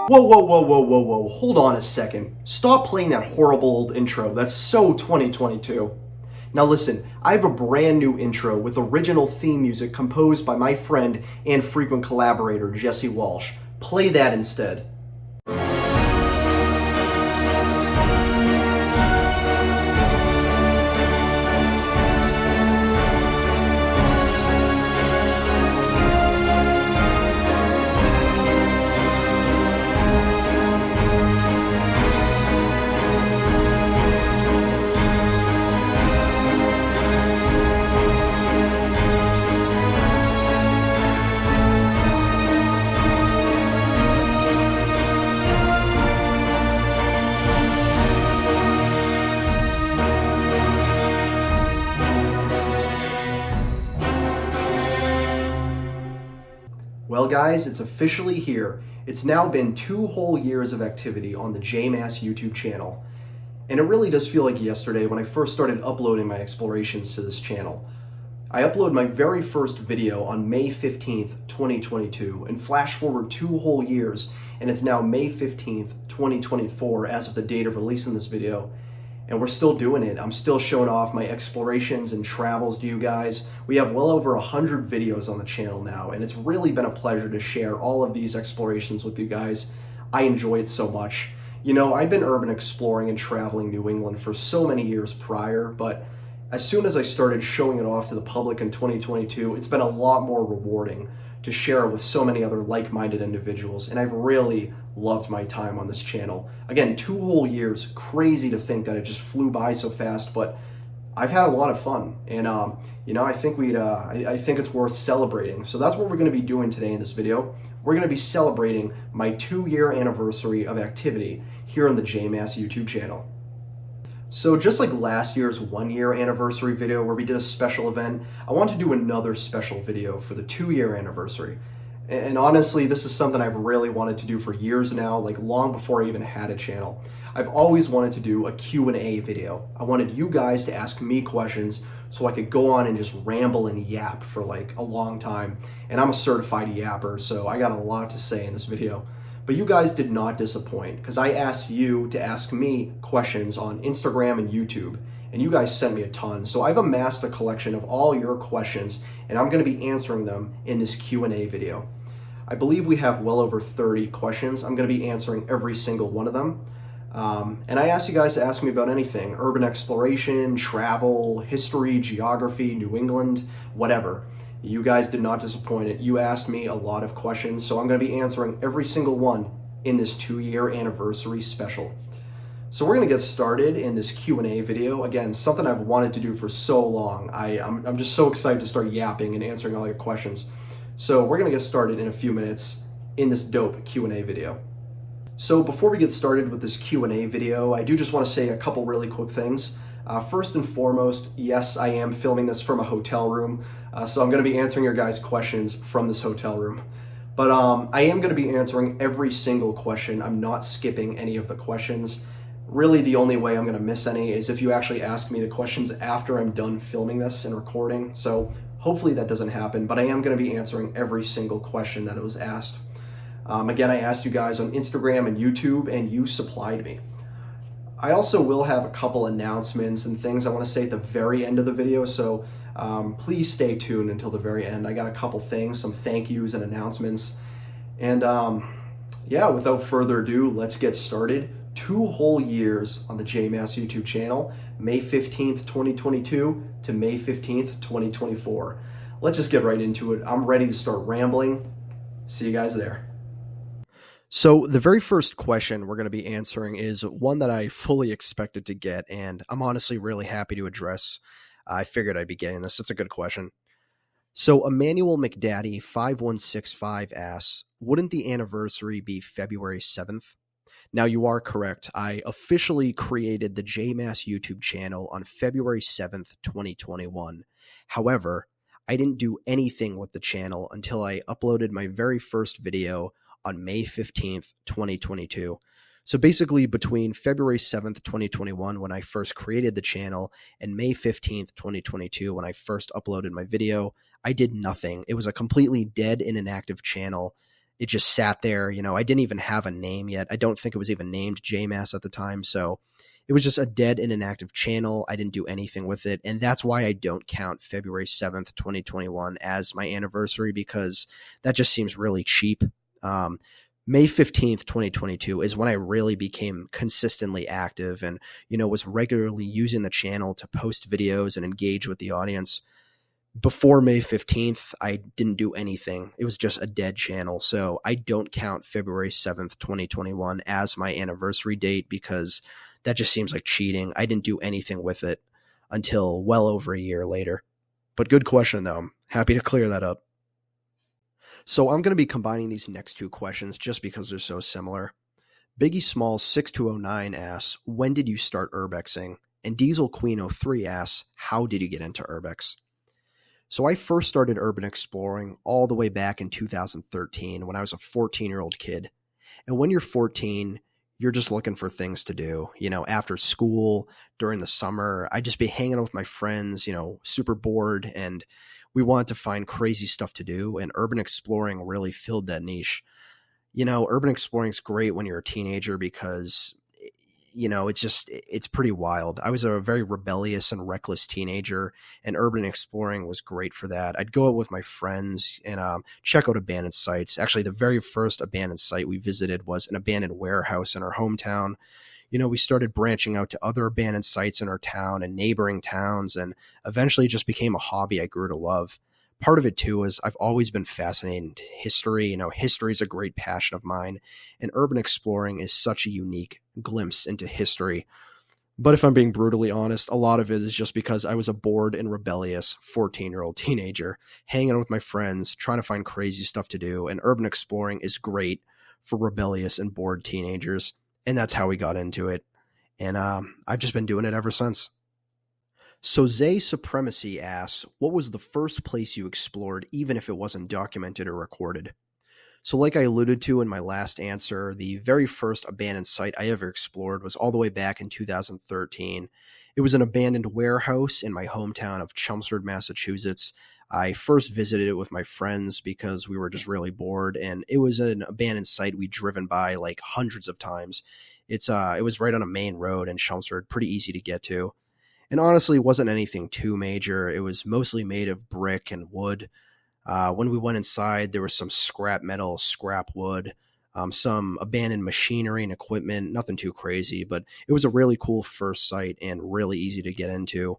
Whoa, whoa, whoa, whoa, whoa, whoa. Hold on a second. Stop playing that horrible old intro. That's so 2022. Now listen, I have a brand new intro with original theme music composed by my friend and frequent collaborator, Jesse Walsh. Play that instead. Well guys, it's officially here. It's now been 2 whole years of activity on the JMass YouTube channel. And it really does feel like yesterday when I first started uploading my explorations to this channel. I uploaded my very first video on May 15th, 2022, and flash forward 2 whole years, and it's now May 15th, 2024 as of the date of releasing this video. And we're still doing it. I'm still showing off my explorations and travels to you guys. We have well over 100 videos on the channel now, and it's really been a pleasure to share all of these explorations with you guys. I enjoy it so much. You know, I've been urban exploring and traveling New England for so many years prior, but as soon as I started showing it off to the public in 2022, it's been a lot more rewarding to share it with so many other like-minded individuals, and I've really loved my time on this channel. Again, 2 whole years, crazy to think that it just flew by so fast, but I've had a lot of fun, and you know, I think I think it's worth celebrating. So that's what we're going to be doing today in this video. We're going to be celebrating my 2-year anniversary of activity here on the JMass YouTube channel. So just like last year's 1-year anniversary video where we did a special event, I want to do another special video for the 2-year anniversary. And honestly, this is something I've really wanted to do for years now, like long before I even had a channel. I've always wanted to do a Q&A video. I wanted you guys to ask me questions so I could go on and just ramble and yap for like a long time. And I'm a certified yapper, so I got a lot to say in this video. But you guys did not disappoint, because I asked you to ask me questions on Instagram and YouTube, and you guys sent me a ton. So I've amassed a collection of all your questions, and I'm going to be answering them in this Q&A video. I believe we have well over 30 questions. I'm going to be answering every single one of them. And I asked you guys to ask me about anything: urban exploration, travel, history, geography, New England, whatever. You guys did not disappoint. You asked me a lot of questions, so I'm going to be answering every single one in this 2-year anniversary special. So we're going to get started in this Q&A video. Again, something I've wanted to do for so long. I'm just so excited to start yapping and answering all your questions. So we're going to get started in a few minutes in this dope Q&A video. So before we get started with this Q&A video, I do just want to say a couple really quick things. First and foremost, yes, I am filming this from a hotel room, so I'm going to be answering your guys' questions from this hotel room. But I am going to be answering every single question. I'm not skipping any of the questions. Really, the only way I'm going to miss any is if you actually ask me the questions after I'm done filming this and recording. So hopefully that doesn't happen, but I am going to be answering every single question that was asked. Again, I asked you guys on Instagram and YouTube, and you supplied me. I also will have a couple announcements and things I want to say at the very end of the video, so please stay tuned until the very end. I got a couple things, some thank yous and announcements. And yeah, without further ado, let's get started. 2 whole years on the JMass YouTube channel, May 15th, 2022 to May 15th, 2024. Let's just get right into it. I'm ready to start rambling. See you guys there. So the very first question we're going to be answering is one that I fully expected to get, and I'm honestly really happy to address. I figured I'd be getting this. It's a good question. So Emmanuel McDaddy 5165 asks, wouldn't the anniversary be February 7th? Now you are correct. I officially created the JMass YouTube channel on February 7th, 2021. However, I didn't do anything with the channel until I uploaded my very first video on May 15th, 2022. So basically between February 7th, 2021, when I first created the channel, and May 15th, 2022, when I first uploaded my video, I did nothing. It was a completely dead and inactive channel. it just sat there. I didn't even have a name yet. I don't think it was even named JMass at the time. So it was just a dead and inactive channel. I didn't do anything with it. And that's why I don't count February 7th, 2021 as my anniversary, because that just seems really cheap. May 15th, 2022 is when I really became consistently active and, was regularly using the channel to post videos and engage with the audience. Before May 15th, I didn't do anything. It was just a dead channel. So I don't count February 7th, 2021 as my anniversary date because that just seems like cheating. I didn't do anything with it until well over a year later. But good question, though. I'm happy to clear that up. So I'm going to be combining these next two questions just because they're so similar. Biggie Small 6209 asks, when did you start urbexing? And Diesel Queen 03 asks, how did you get into urbex? So I first started urban exploring all the way back in 2013 when I was a 14-year-old kid. And when you're 14, you're just looking for things to do. After school, during the summer, I'd just be hanging out with my friends, super bored, and we wanted to find crazy stuff to do, and urban exploring really filled that niche. Urban exploring is great when you're a teenager because it's pretty wild. I was a very rebellious and reckless teenager, and urban exploring was great for that. I'd go out with my friends and check out abandoned sites. Actually, the very first abandoned site we visited was an abandoned warehouse in our hometown. We started branching out to other abandoned sites in our town and neighboring towns, and eventually it just became a hobby I grew to love. Part of it, too, is I've always been fascinated in history. History is a great passion of mine, and urban exploring is such a unique glimpse into history. But if I'm being brutally honest, a lot of it is just because I was a bored and rebellious 14-year-old teenager, hanging out with my friends, trying to find crazy stuff to do, and urban exploring is great for rebellious and bored teenagers, and that's how we got into it. And I've just been doing it ever since. So Zay Supremacy asks, what was the first place you explored, even if it wasn't documented or recorded? So like I alluded to in my last answer, the very first abandoned site I ever explored was all the way back in 2013. It was an abandoned warehouse in my hometown of Chelmsford, Massachusetts. I first visited it with my friends because we were just really bored, and it was an abandoned site we'd driven by like hundreds of times. It was right on a main road in Chelmsford, pretty easy to get to. And honestly, it wasn't anything too major. It was mostly made of brick and wood. When we went inside, there was some scrap metal, scrap wood, some abandoned machinery and equipment, nothing too crazy, but it was a really cool first site and really easy to get into.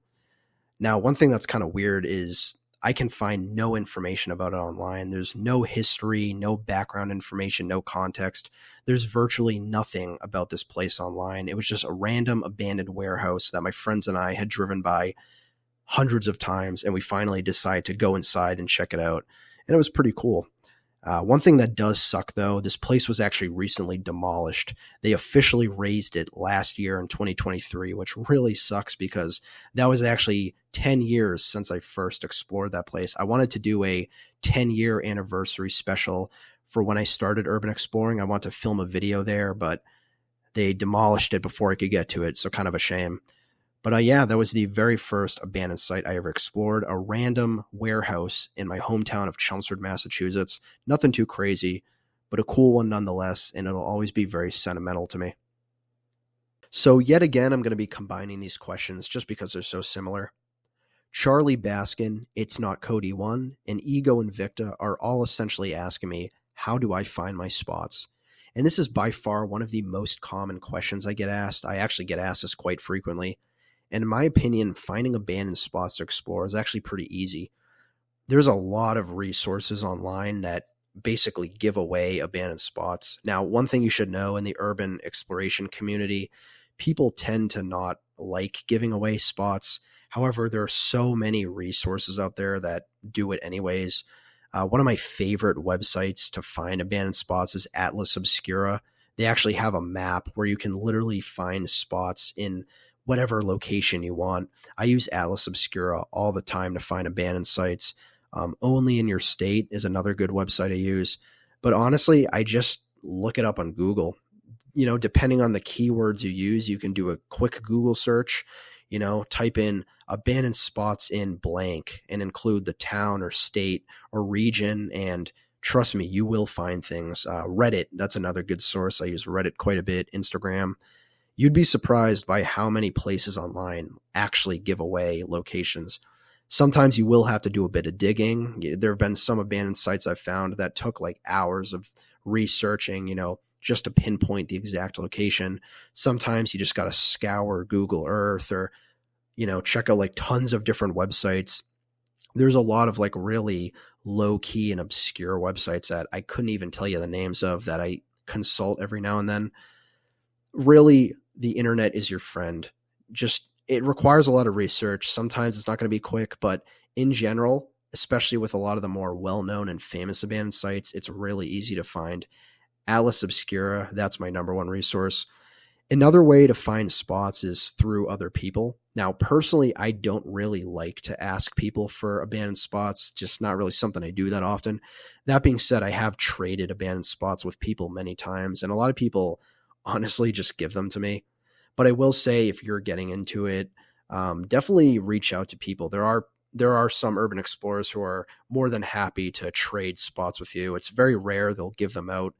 Now, one thing that's kind of weird is I can find no information about it online. There's no history, no background information, no context. There's virtually nothing about this place online. It was just a random abandoned warehouse that my friends and I had driven by hundreds of times, and we finally decided to go inside and check it out. And it was pretty cool. One thing that does suck, though, this place was actually recently demolished. They officially razed it last year in 2023, which really sucks because that was actually 10 years since I first explored that place. I wanted to do a 10-year anniversary special for when I started urban exploring. I want to film a video there, but they demolished it before I could get to it, so kind of a shame. But yeah, that was the very first abandoned site I ever explored, a random warehouse in my hometown of Chelmsford, Massachusetts. Nothing too crazy, but a cool one nonetheless, and it'll always be very sentimental to me. So yet again, I'm going to be combining these questions just because they're so similar. Charlie Baskin, It's Not Cody 1, and Ego Invicta are all essentially asking me, how do I find my spots? And this is by far one of the most common questions I get asked. I actually get asked this quite frequently. And in my opinion, finding abandoned spots to explore is actually pretty easy. There's a lot of resources online that basically give away abandoned spots. Now, one thing you should know in the urban exploration community, people tend to not like giving away spots. However, there are so many resources out there that do it anyways. One of my favorite websites to find abandoned spots is Atlas Obscura. They actually have a map where you can literally find spots in whatever location you want. I use Atlas Obscura all the time to find abandoned sites. Only in Your State is another good website I use. But honestly, I just look it up on Google. Depending on the keywords you use, you can do a quick Google search, type in abandoned spots in blank and include the town or state or region and trust me, you will find things. Reddit, that's another good source. I use Reddit quite a bit. Instagram. You'd be surprised by how many places online actually give away locations. Sometimes you will have to do a bit of digging. There have been some abandoned sites I've found that took like hours of researching, just to pinpoint the exact location. Sometimes you just got to scour Google Earth or, check out like tons of different websites. There's a lot of like really low key and obscure websites that I couldn't even tell you the names of that I consult every now and then. Really, the internet is your friend. Just, it requires a lot of research. Sometimes it's not going to be quick, but in general, especially with a lot of the more well-known and famous abandoned sites, it's really easy to find. Atlas Obscura, that's my number one resource. Another way to find spots is through other people. Now, personally, I don't really like to ask people for abandoned spots, just not really something I do that often. That being said, I have traded abandoned spots with people many times, and a lot of people honestly just give them to me. But I will say, if you're getting into it, definitely reach out to people. There are some urban explorers who are more than happy to trade spots with you. It's very rare they'll give them out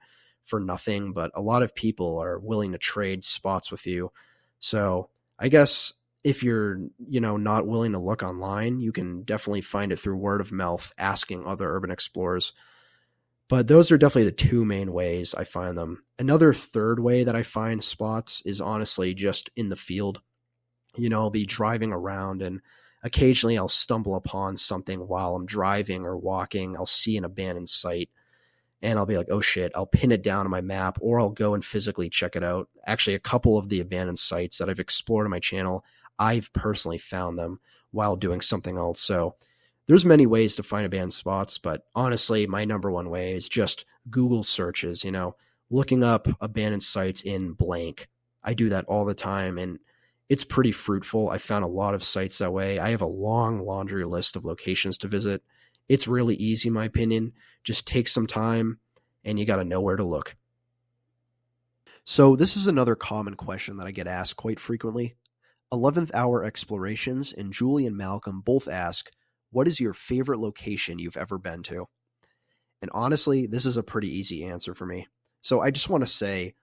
for nothing, but a lot of people are willing to trade spots with you. So I guess if you're, not willing to look online, you can definitely find it through word of mouth, asking other urban explorers. But those are definitely the two main ways I find them. Another third way that I find spots is honestly just in the field. I'll be driving around and occasionally I'll stumble upon something while I'm driving or walking. I'll see an abandoned site and I'll be like, oh shit, I'll pin it down on my map or I'll go and physically check it out. Actually, a couple of the abandoned sites that I've explored on my channel, I've personally found them while doing something else. So there's many ways to find abandoned spots, but honestly, my number one way is just Google searches, looking up abandoned sites in blank. I do that all the time and it's pretty fruitful. I found a lot of sites that way. I have a long laundry list of locations to visit. It's really easy, in my opinion. Just take some time and you got to know where to look. So this is another common question that I get asked quite frequently. 11th Hour Explorations and Julie and Malcolm both ask, what is your favorite location you've ever been to? And honestly, this is a pretty easy answer for me. So I just want to say,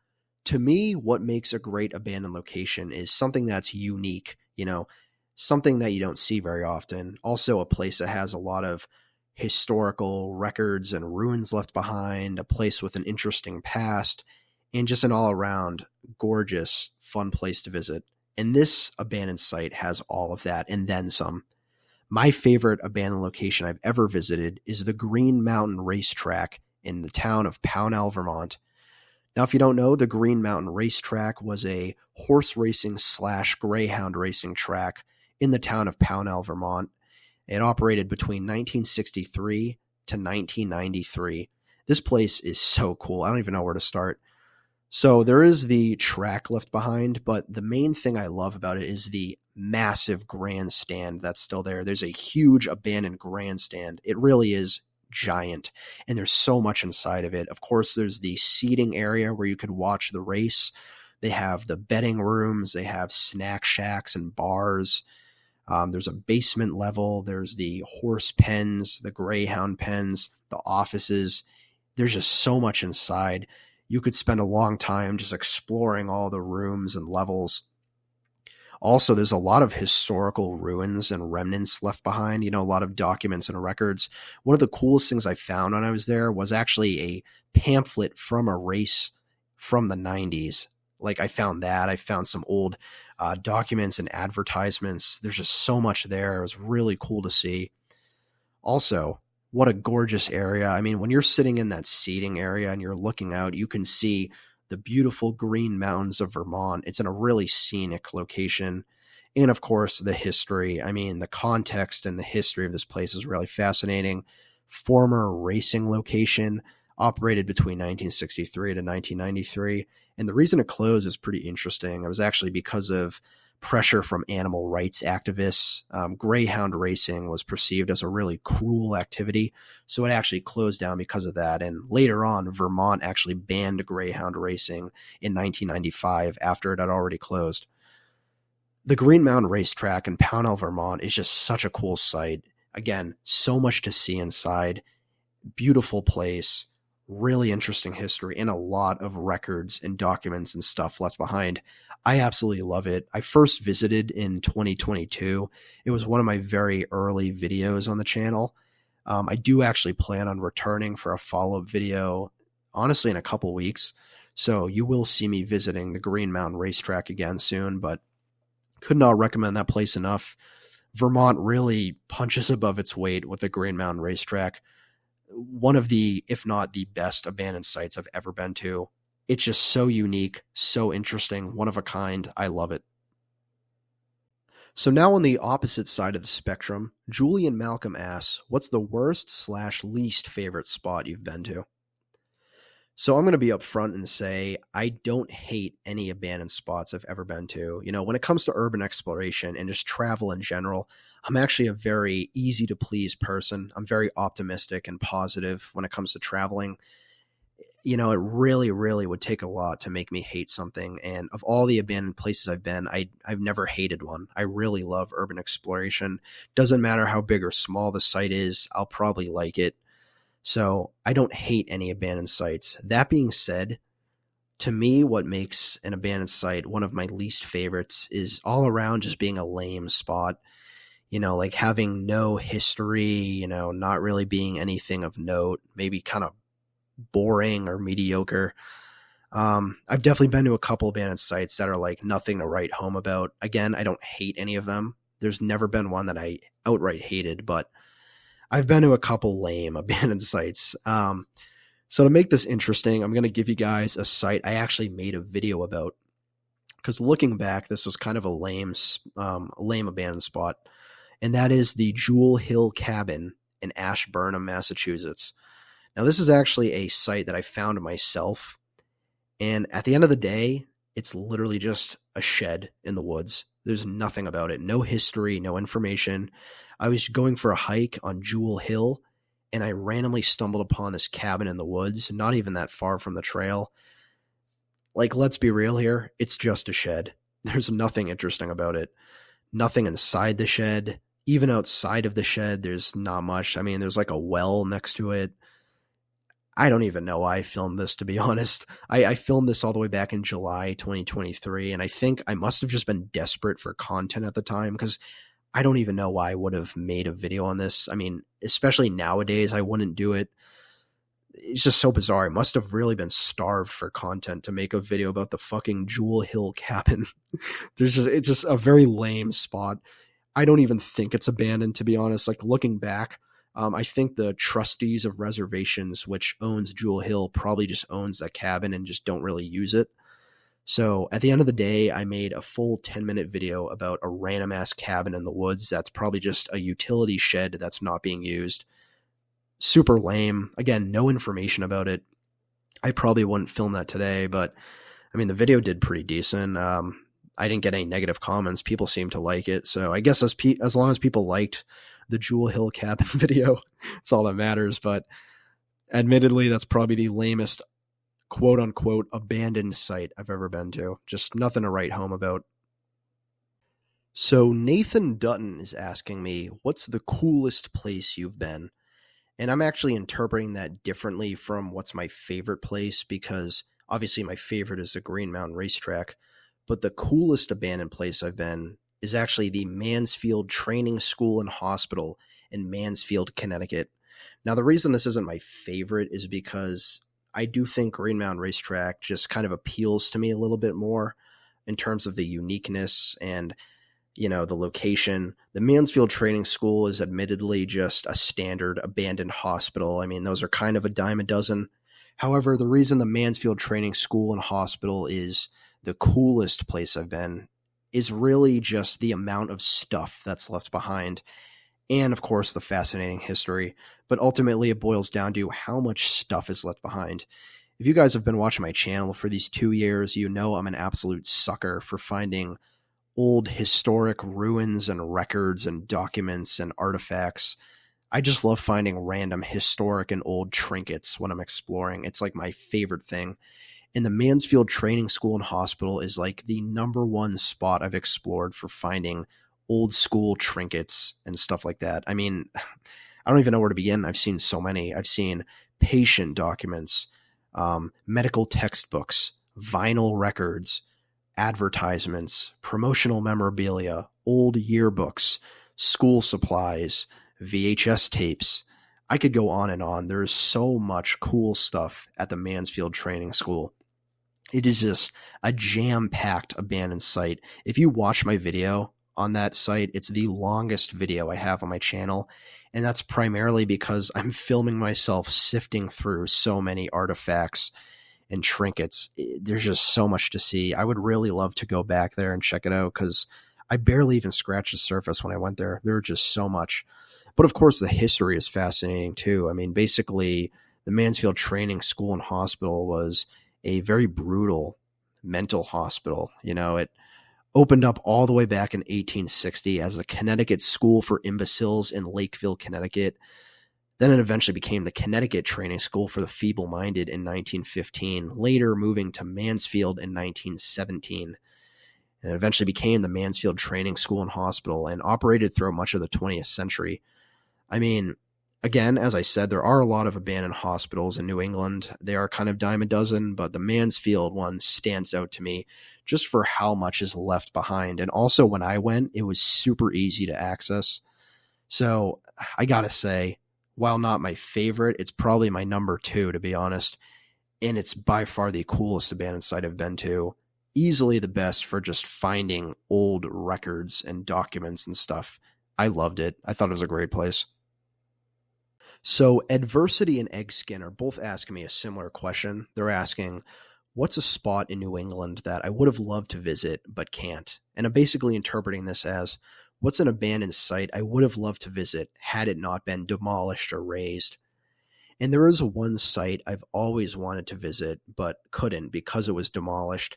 to me, what makes a great abandoned location is something that's unique, something that you don't see very often. Also, a place that has a lot of historical records and ruins left behind, a place with an interesting past, and just an all-around gorgeous, fun place to visit. And this abandoned site has all of that and then some. My favorite abandoned location I've ever visited is the Green Mountain Racetrack in the town of Pownell, Vermont. Now, if you don't know, the Green Mountain Racetrack was a horse racing / greyhound racing track in the town of Pownell, Vermont. It operated between 1963 to 1993. This place is so cool. I don't even know where to start. So there is the track left behind, but the main thing I love about it is the massive grandstand that's still there. There's a huge abandoned grandstand. It really is giant, and there's so much inside of it. Of course, there's the seating area where you could watch the race. They have the betting rooms. They have snack shacks and bars. There's a basement level. There's the horse pens, the greyhound pens, the offices. There's just so much inside. You could spend a long time just exploring all the rooms and levels. Also, there's a lot of historical ruins and remnants left behind, a lot of documents and records. One of the coolest things I found when I was there was actually a pamphlet from a race from the 90s. Like, I found that. I found some old documents and advertisements. There's just so much there. It was really cool to see. Also, what a gorgeous area. I mean, when you're sitting in that seating area and you're looking out, you can see the beautiful Green Mountains of Vermont. It's in a really scenic location. And of course, the history. I mean, the context and the history of this place is really fascinating. Former racing location, operated between 1963 to 1993. And the reason it closed is pretty interesting. It was actually because of pressure from animal rights activists. Greyhound racing was perceived as a really cruel activity, so it actually closed down because of that. And later on, Vermont actually banned greyhound racing in 1995 after it had already closed. The Green Mountain Racetrack in Pownell, Vermont is just such a cool site. Again, so much to see inside. Beautiful place, really interesting history, and a lot of records and documents and stuff left behind. I absolutely love it. I first visited in 2022. It was one of my very early videos on the channel. I do actually plan on returning for a follow-up video, honestly, in a couple weeks. So you will see me visiting the Green Mountain Racetrack again soon, but could not recommend that place enough. Vermont really punches above its weight with the Green Mountain Racetrack. One of the, if not the best abandoned sites I've ever been to. It's just so unique, so interesting, one of a kind. I love it. So now on the opposite side of the spectrum, Julian Malcolm asks, what's the worst/least favorite spot you've been to? So I'm going to be upfront and say I don't hate any abandoned spots I've ever been to. You know, when it comes to urban exploration and just travel in general, I'm actually a very easy to please person. I'm very optimistic and positive when it comes to traveling. You know, it really, really would take a lot to make me hate something. And of all the abandoned places I've been, I've never hated one. I really love urban exploration. Doesn't matter how big or small the site is, I'll probably like it. So I don't hate any abandoned sites. That being said, to me, what makes an abandoned site one of my least favorites is all around just being a lame spot. You know, like having no history, you know, not really being anything of note, maybe kind of boring or mediocre. I've definitely been to a couple abandoned sites that are like nothing to write home about. Again, I don't hate any of them. There's never been one that I outright hated, but I've been to a couple lame abandoned sites. So to make this interesting, I'm going to give you guys a site I actually made a video about, because looking back, this was kind of a lame abandoned spot. And that is the Jewel Hill Cabin in Ashburnham, Massachusetts. Now, this is actually a site that I found myself. And at the end of the day, it's literally just a shed in the woods. There's nothing about it. No history, no information. I was going for a hike on Jewel Hill, and I randomly stumbled upon this cabin in the woods, not even that far from the trail. Like, let's be real here. It's just a shed. There's nothing interesting about it. Nothing inside the shed. Even outside of the shed, there's not much. I mean, there's like a well next to it. I don't even know why I filmed this, to be honest. I filmed this all the way back in July 2023, and I think I must have just been desperate for content at the time, because I don't even know why I would have made a video on this. I mean, especially nowadays, I wouldn't do it. It's just so bizarre. I must have really been starved for content to make a video about the fucking Jewel Hill Cabin. It's just a very lame spot. I don't even think it's abandoned, to be honest. Like, looking back, I think the trustees of reservations, which owns Jewel Hill, probably just owns that cabin and just don't really use it. So at the end of the day, I made a full 10-minute video about a random ass cabin in the woods that's probably just a utility shed that's not being used. Super lame. Again, no information about it. I probably wouldn't film that today, but I mean, the video did pretty decent. I didn't get any negative comments. People seemed to like it. So I guess as long as people liked the Jewel Hill Cabin video, it's all that matters. But admittedly, that's probably the lamest quote unquote abandoned site I've ever been to. Just nothing to write home about. So Nathan Dutton is asking me, what's the coolest place you've been? And I'm actually interpreting that differently from what's my favorite place, because obviously my favorite is the Green Mountain Racetrack, but the coolest abandoned place I've been is actually the Mansfield Training School and Hospital in Mansfield, Connecticut. Now, the reason this isn't my favorite is because I do think Green Mountain Racetrack just kind of appeals to me a little bit more in terms of the uniqueness and, you know, the location. The Mansfield Training School is admittedly just a standard abandoned hospital. I mean, those are kind of a dime a dozen. However, the reason the Mansfield Training School and Hospital is the coolest place I've been is really just the amount of stuff that's left behind, and of course the fascinating history. But ultimately it boils down to how much stuff is left behind. If you guys have been watching my channel for these 2 years, you know I'm an absolute sucker for finding old historic ruins and records and documents and artifacts. I just love finding random historic and old trinkets when I'm exploring. It's like my favorite thing. And the Mansfield Training School and Hospital is like the #1 spot I've explored for finding old school trinkets and stuff like that. I mean, I don't even know where to begin. I've seen so many. I've seen patient documents, medical textbooks, vinyl records, advertisements, promotional memorabilia, old yearbooks, school supplies, VHS tapes. I could go on and on. There's so much cool stuff at the Mansfield Training School. It is just a jam-packed abandoned site. If you watch my video on that site, it's the longest video I have on my channel, and that's primarily because I'm filming myself sifting through so many artifacts and trinkets. There's just so much to see. I would really love to go back there and check it out because I barely even scratched the surface when I went there. There was just so much. But of course, the history is fascinating too. I mean, basically, the Mansfield Training School and Hospital was a very brutal mental hospital. It opened up all the way back in 1860 as the Connecticut School for Imbeciles in Lakeville, Connecticut. Then it eventually became the Connecticut Training School for the Feeble-Minded in 1915, later moving to Mansfield in 1917. And it eventually became the Mansfield Training School and Hospital and operated throughout much of the 20th century. I mean, again, as I said, there are a lot of abandoned hospitals in New England. They are kind of dime a dozen, but the Mansfield one stands out to me just for how much is left behind. And also when I went, it was super easy to access. So I gotta say, while not my favorite, it's probably my number 2, to be honest. And it's by far the coolest abandoned site I've been to. Easily the best for just finding old records and documents and stuff. I loved it. I thought it was a great place. So Adversity and Eggskin are both asking me a similar question. They're asking, what's a spot in New England that I would have loved to visit but can't? And I'm basically interpreting this as, what's an abandoned site I would have loved to visit had it not been demolished or razed? And there is one site I've always wanted to visit but couldn't because it was demolished,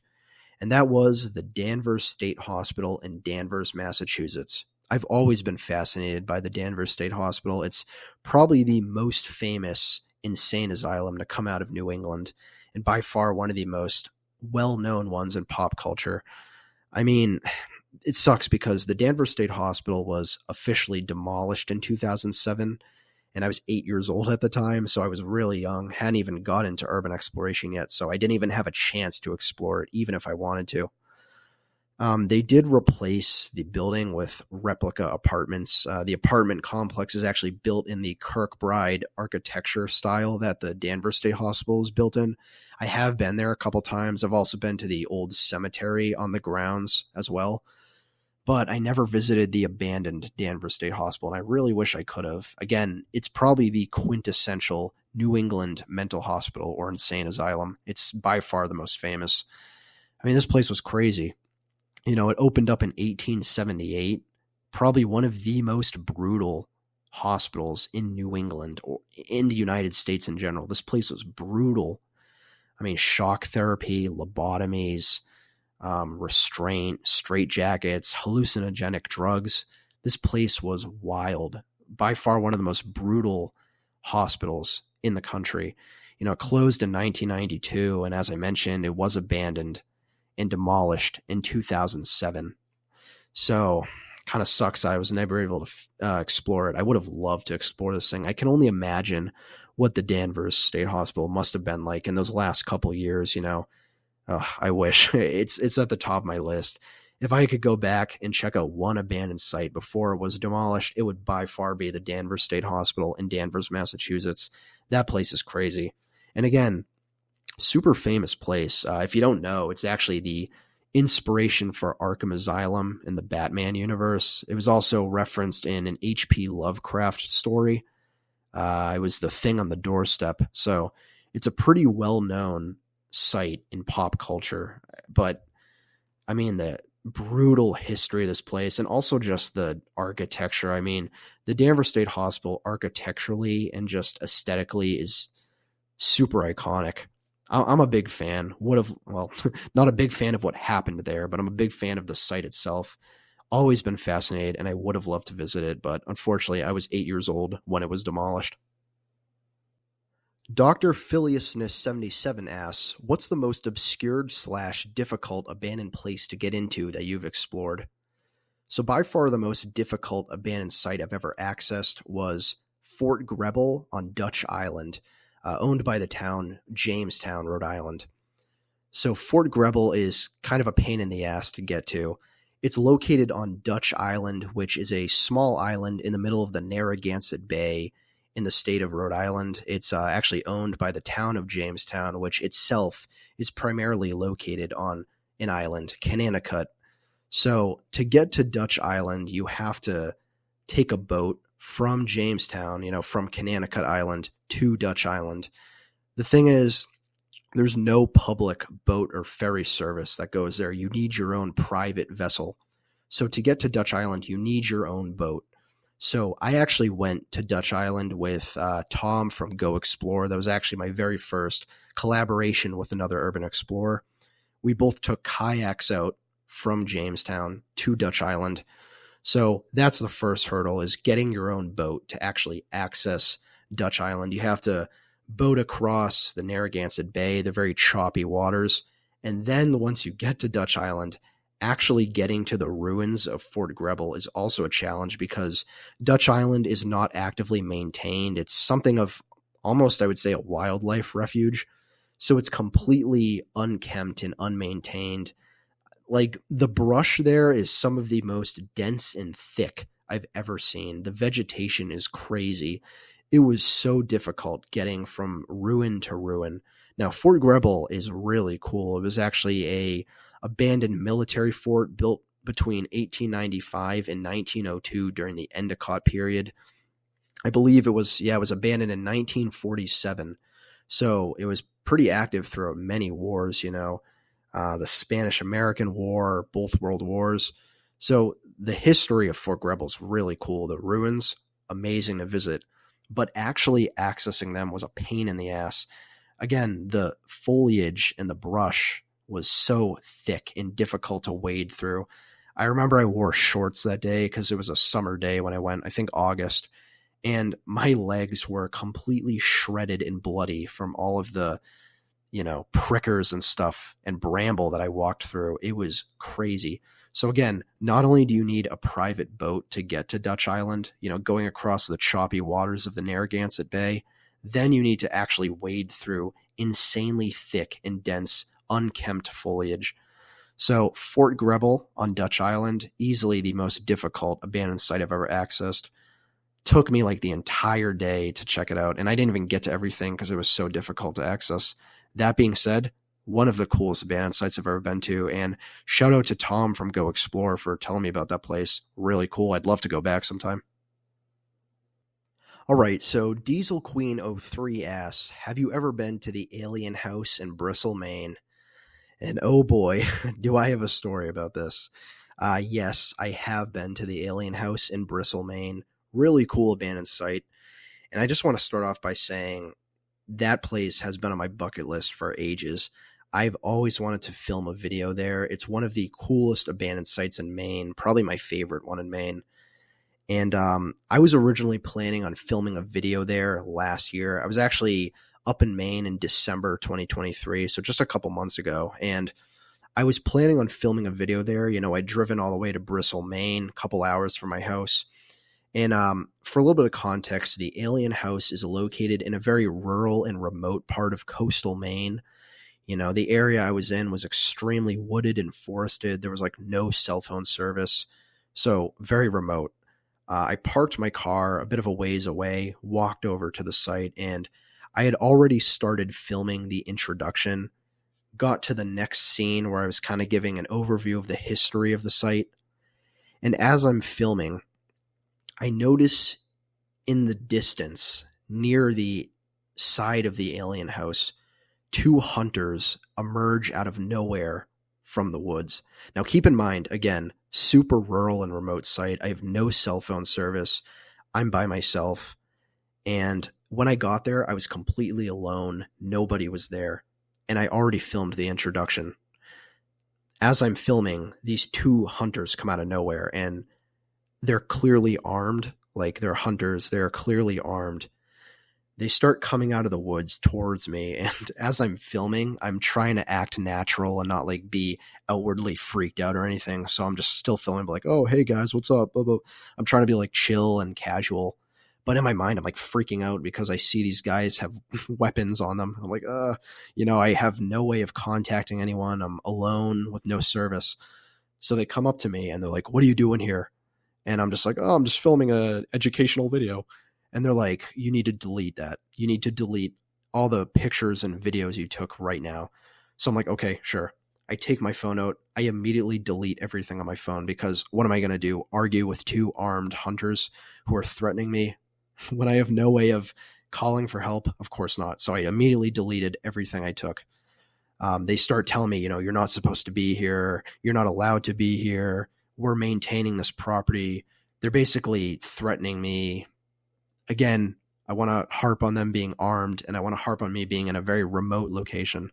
and that was the Danvers State Hospital in Danvers, Massachusetts. I've always been fascinated by the Danvers State Hospital. It's probably the most famous insane asylum to come out of New England, and by far one of the most well-known ones in pop culture. I mean, it sucks because the Danvers State Hospital was officially demolished in 2007, and I was 8 years old at the time, so I was really young, hadn't even got into urban exploration yet, so I didn't even have a chance to explore it, even if I wanted to. They did replace the building with replica apartments. The apartment complex is actually built in the Kirkbride architecture style that the Danvers State Hospital is built in. I have been there a couple times. I've also been to the old cemetery on the grounds as well. But I never visited the abandoned Danvers State Hospital, and I really wish I could have. Again, it's probably the quintessential New England mental hospital or insane asylum. It's by far the most famous. I mean, this place was crazy. It opened up in 1878, probably one of the most brutal hospitals in New England or in the United States in general. This place was brutal. I mean, shock therapy, lobotomies, restraint, straitjackets, hallucinogenic drugs. This place was wild. By far one of the most brutal hospitals in the country. It closed in 1992, and as I mentioned, it was abandoned and demolished in 2007. So kind of sucks I was never able to explore it. I would have loved to explore this thing. I can only imagine what the Danvers State Hospital must have been like in those last couple years. I wish. It's at the top of my list. If I could go back and check out one abandoned site before it was demolished, it would by far be the Danvers State Hospital in Danvers, Massachusetts. That place is crazy. And again, super famous place. If you don't know, it's actually the inspiration for Arkham Asylum in the Batman universe. It was also referenced in an H.P. Lovecraft story. It was the Thing on the Doorstep. So it's a pretty well-known site in pop culture. But, I mean, the brutal history of this place and also just the architecture. I mean, the Danvers State Hospital architecturally and just aesthetically is super iconic. I'm a big fan. Not a big fan of what happened there, but I'm a big fan of the site itself. Always been fascinated, and I would have loved to visit it, but unfortunately, I was 8 years old when it was demolished. Dr. Philiousness77 asks, what's the most obscured/difficult abandoned place to get into that you've explored? So by far the most difficult abandoned site I've ever accessed was Fort Greble on Dutch Island, owned by the town Jamestown, Rhode Island. So Fort Greble is kind of a pain in the ass to get to. It's located on Dutch Island, which is a small island in the middle of the Narragansett Bay in the state of Rhode Island. It's actually owned by the town of Jamestown, which itself is primarily located on an island, Connecticut. So to get to Dutch Island, you have to take a boat from Jamestown, from Connecticut Island to Dutch Island. The thing is, there's no public boat or ferry service that goes there. You need your own private vessel. So to get to Dutch Island, you need your own boat. So I actually went to Dutch Island with Tom from Go Explore. That was actually my very first collaboration with another urban explorer. We both took kayaks out from Jamestown to Dutch Island. So that's the first hurdle, is getting your own boat to actually access Dutch Island. You have to boat across the Narragansett Bay, the very choppy waters. And then once you get to Dutch Island, actually getting to the ruins of Fort Greble is also a challenge, because Dutch Island is not actively maintained. It's something of almost, I would say, a wildlife refuge. So it's completely unkempt and unmaintained. Like, the brush there is some of the most dense and thick I've ever seen. The vegetation is crazy. It was so difficult getting from ruin to ruin. Now, Fort Greble is really cool. It was actually a abandoned military fort built between 1895 and 1902 during the Endicott period. I believe it was abandoned in 1947. So it was pretty active throughout many wars, the Spanish-American War, both world wars. So the history of Fort Greble is really cool. The ruins, amazing to visit, but actually accessing them was a pain in the ass. Again, the foliage and the brush was so thick and difficult to wade through. I remember I wore shorts that day because it was a summer day when I went, I think August, and my legs were completely shredded and bloody from all of the, prickers and stuff and bramble that I walked through. It was crazy. So again, not only do you need a private boat to get to Dutch Island, going across the choppy waters of the Narragansett Bay, then you need to actually wade through insanely thick and dense, unkempt foliage. So Fort Greble on Dutch Island, easily the most difficult abandoned site I've ever accessed. Took me like the entire day to check it out, and I didn't even get to everything because it was so difficult to access. That being said, one of the coolest abandoned sites I've ever been to, and shout out to Tom from Go Explore for telling me about that place. Really cool. I'd love to go back sometime. All right, so Diesel Queen 03 asks, have you ever been to the Alien House in Bristol, Maine? And oh boy, do I have a story about this. Yes, I have been to the Alien House in Bristol, Maine. Really cool abandoned site. And I just want to start off by saying that place has been on my bucket list for ages. I've always wanted to film a video there. It's one of the coolest abandoned sites in Maine, probably my favorite one in Maine. And I was originally planning on filming a video there last year. I was actually up in Maine in December 2023, so just a couple months ago. And I was planning on filming a video there. I'd driven all the way to Bristol, Maine, a couple hours from my house. And for a little bit of context, the Alien House is located in a very rural and remote part of coastal Maine. The area I was in was extremely wooded and forested. There was like no cell phone service, so very remote. I parked my car a bit of a ways away, walked over to the site, and I had already started filming the introduction, got to the next scene where I was kind of giving an overview of the history of the site. And as I'm filming, I notice in the distance, near the side of the Alien House, two hunters emerge out of nowhere from the woods. Now, keep in mind, again, super rural and remote site. I have no cell phone service. I'm by myself. And when I got there, I was completely alone. Nobody was there. And I already filmed the introduction. As I'm filming, these two hunters come out of nowhere, and they're clearly armed. Like, they're hunters. They're clearly armed. They start coming out of the woods towards me. And as I'm filming, I'm trying to act natural and not like be outwardly freaked out or anything. So I'm just still filming, like, oh, hey guys, what's up? Blah, blah. I'm trying to be like chill and casual. But in my mind, I'm like freaking out because I see these guys have weapons on them. I'm like, I have no way of contacting anyone. I'm alone with no service. So they come up to me and they're like, "What are you doing here?" And I'm just like, "Oh, I'm just filming a educational video." And they're like, "You need to delete that. You need to delete all the pictures and videos you took right now." So I'm like, "Okay, sure." I take my phone out. I immediately delete everything on my phone because what am I going to do? Argue with two armed hunters who are threatening me when I have no way of calling for help? Of course not. So I immediately deleted everything I took. They start telling me, you're not supposed to be here. You're not allowed to be here. We're maintaining this property. They're basically threatening me. Again, I want to harp on them being armed, and I want to harp on me being in a very remote location.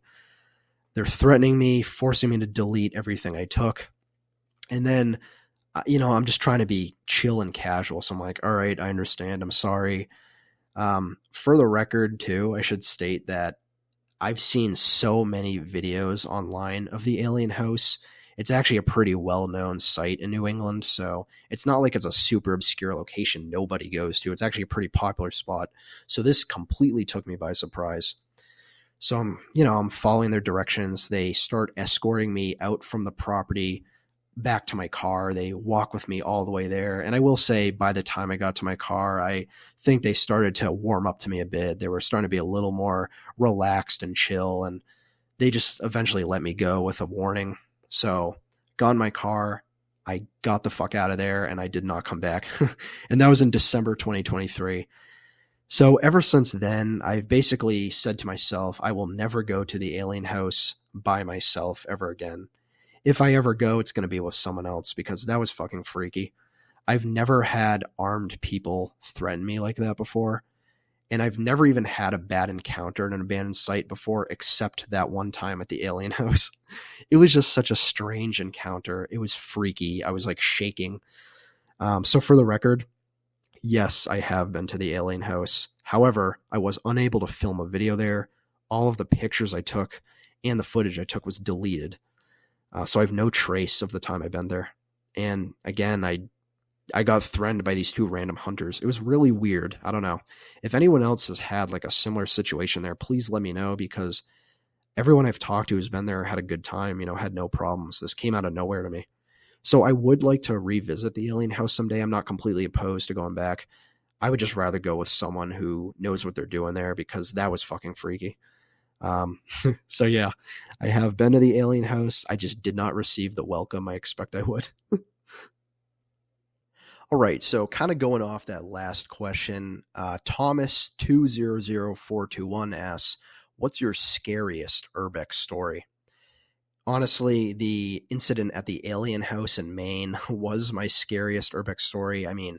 They're threatening me, forcing me to delete everything I took. And then, I'm just trying to be chill and casual. So I'm like, all right, I understand. I'm sorry. For the record, too, I should state that I've seen so many videos online of the alien house. It's actually a pretty well-known site in New England, so it's not like it's a super obscure location nobody goes to. It's actually a pretty popular spot. So this completely took me by surprise. So I'm following their directions. They start escorting me out from the property back to my car. They walk with me all the way there. And I will say, by the time I got to my car, I think they started to warm up to me a bit. They were starting to be a little more relaxed and chill, and they just eventually let me go with a warning. So got in my car, I got the fuck out of there, and I did not come back. And that was in December 2023. So ever since then, I've basically said to myself, I will never go to the alien house by myself ever again. If I ever go, it's going to be with someone else because that was fucking freaky. I've never had armed people threaten me like that before. And I've never even had a bad encounter in an abandoned site before, except that one time at the alien house. It was just such a strange encounter. It was freaky. I was like shaking. So for the record, yes, I have been to the alien house. However, I was unable to film a video there. All of the pictures I took and the footage I took was deleted. So I have no trace of the time I've been there. And again, I got threatened by these two random hunters. It was really weird. I don't know. If anyone else has had like a similar situation there, please let me know, because everyone I've talked to who's been there had a good time, had no problems. This came out of nowhere to me. So I would like to revisit the alien house someday. I'm not completely opposed to going back. I would just rather go with someone who knows what they're doing there, because that was fucking freaky. So yeah, I have been to the alien house. I just did not receive the welcome I expect I would. All right, so kind of going off that last question, Thomas 200421 asks, what's your scariest urbex story? Honestly, the incident at the alien house in Maine was my scariest urbex story. I mean,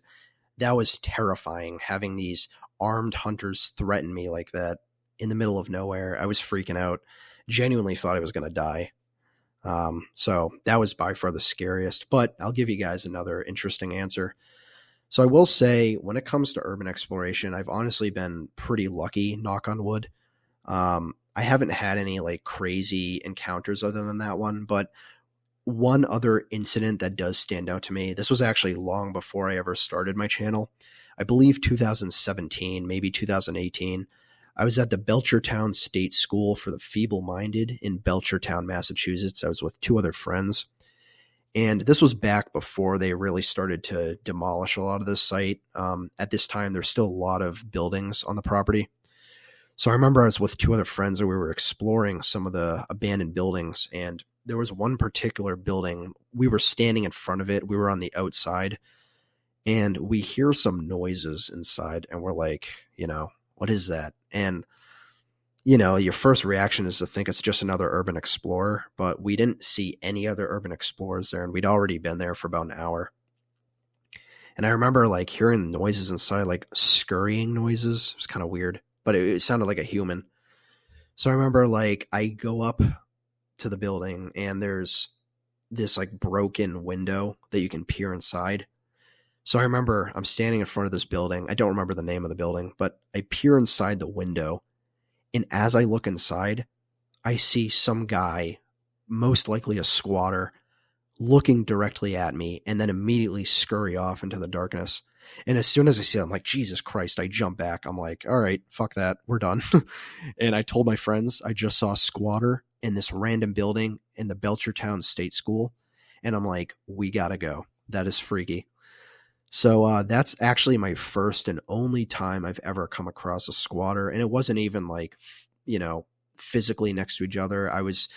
that was terrifying, having these armed hunters threaten me like that in the middle of nowhere. I was freaking out. Genuinely thought I was going to die. So that was by far the scariest, but I'll give you guys another interesting answer. So I will say, when it comes to urban exploration, I've honestly been pretty lucky, knock on wood. I haven't had any like crazy encounters other than that one, but one other incident that does stand out to me, this was actually long before I ever started my channel. I believe 2017, maybe 2018. I was at the Belchertown State School for the Feeble-Minded in Belchertown, Massachusetts. I was with two other friends. And this was back before they really started to demolish a lot of this site. At this time, there's still a lot of buildings on the property. So I remember I was with two other friends and we were exploring some of the abandoned buildings. And there was one particular building. We were standing in front of it. We were on the outside. And we hear some noises inside. And we're like, what is that? And, your first reaction is to think it's just another urban explorer, but we didn't see any other urban explorers there, and we'd already been there for about an hour. And I remember like hearing noises inside, like scurrying noises. It was kind of weird, but it sounded like a human. So I remember like I go up to the building and there's this like broken window that you can peer inside. So I remember I'm standing in front of this building. I don't remember the name of the building, but I peer inside the window. And as I look inside, I see some guy, most likely a squatter, looking directly at me and then immediately scurry off into the darkness. And as soon as I see it, I'm like, Jesus Christ, I jump back. I'm like, all right, fuck that. We're done. And I told my friends I just saw a squatter in this random building in the Belchertown State School. And I'm like, we gotta go. That is freaky. So that's actually my first and only time I've ever come across a squatter. And it wasn't even like, physically next to each other. I was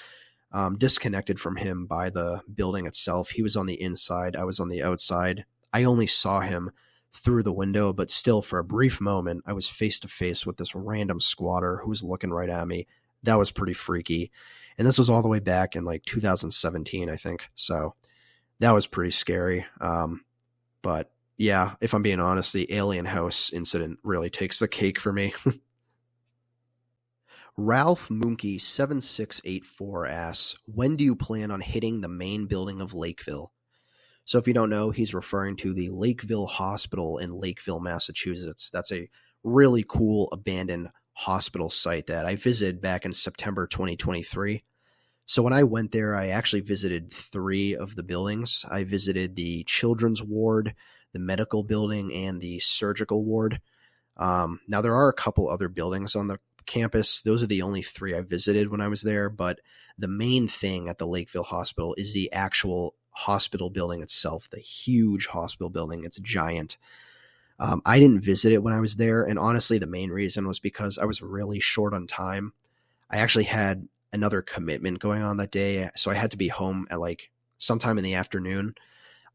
disconnected from him by the building itself. He was on the inside. I was on the outside. I only saw him through the window, but still for a brief moment, I was face to face with this random squatter who was looking right at me. That was pretty freaky. And this was all the way back in like 2017, I think. So that was pretty scary. But yeah, if I'm being honest, the alien house incident really takes the cake for me. Ralph Moonke 7684 asks, when do you plan on hitting the main building of Lakeville? So if you don't know, he's referring to the Lakeville Hospital in Lakeville, Massachusetts. That's a really cool abandoned hospital site that I visited back in September 2023. So when I went there, I actually visited 3 of the buildings. I visited the children's ward, the medical building, and the surgical ward. Now, there are a couple other buildings on the campus. Those are the only 3 I visited when I was there, but the main thing at the Lakeville Hospital is the actual hospital building itself, the huge hospital building. It's giant. I didn't visit it when I was there, and honestly, the main reason was because I was really short on time. I actually had another commitment going on that day, so I had to be home at like sometime in the afternoon.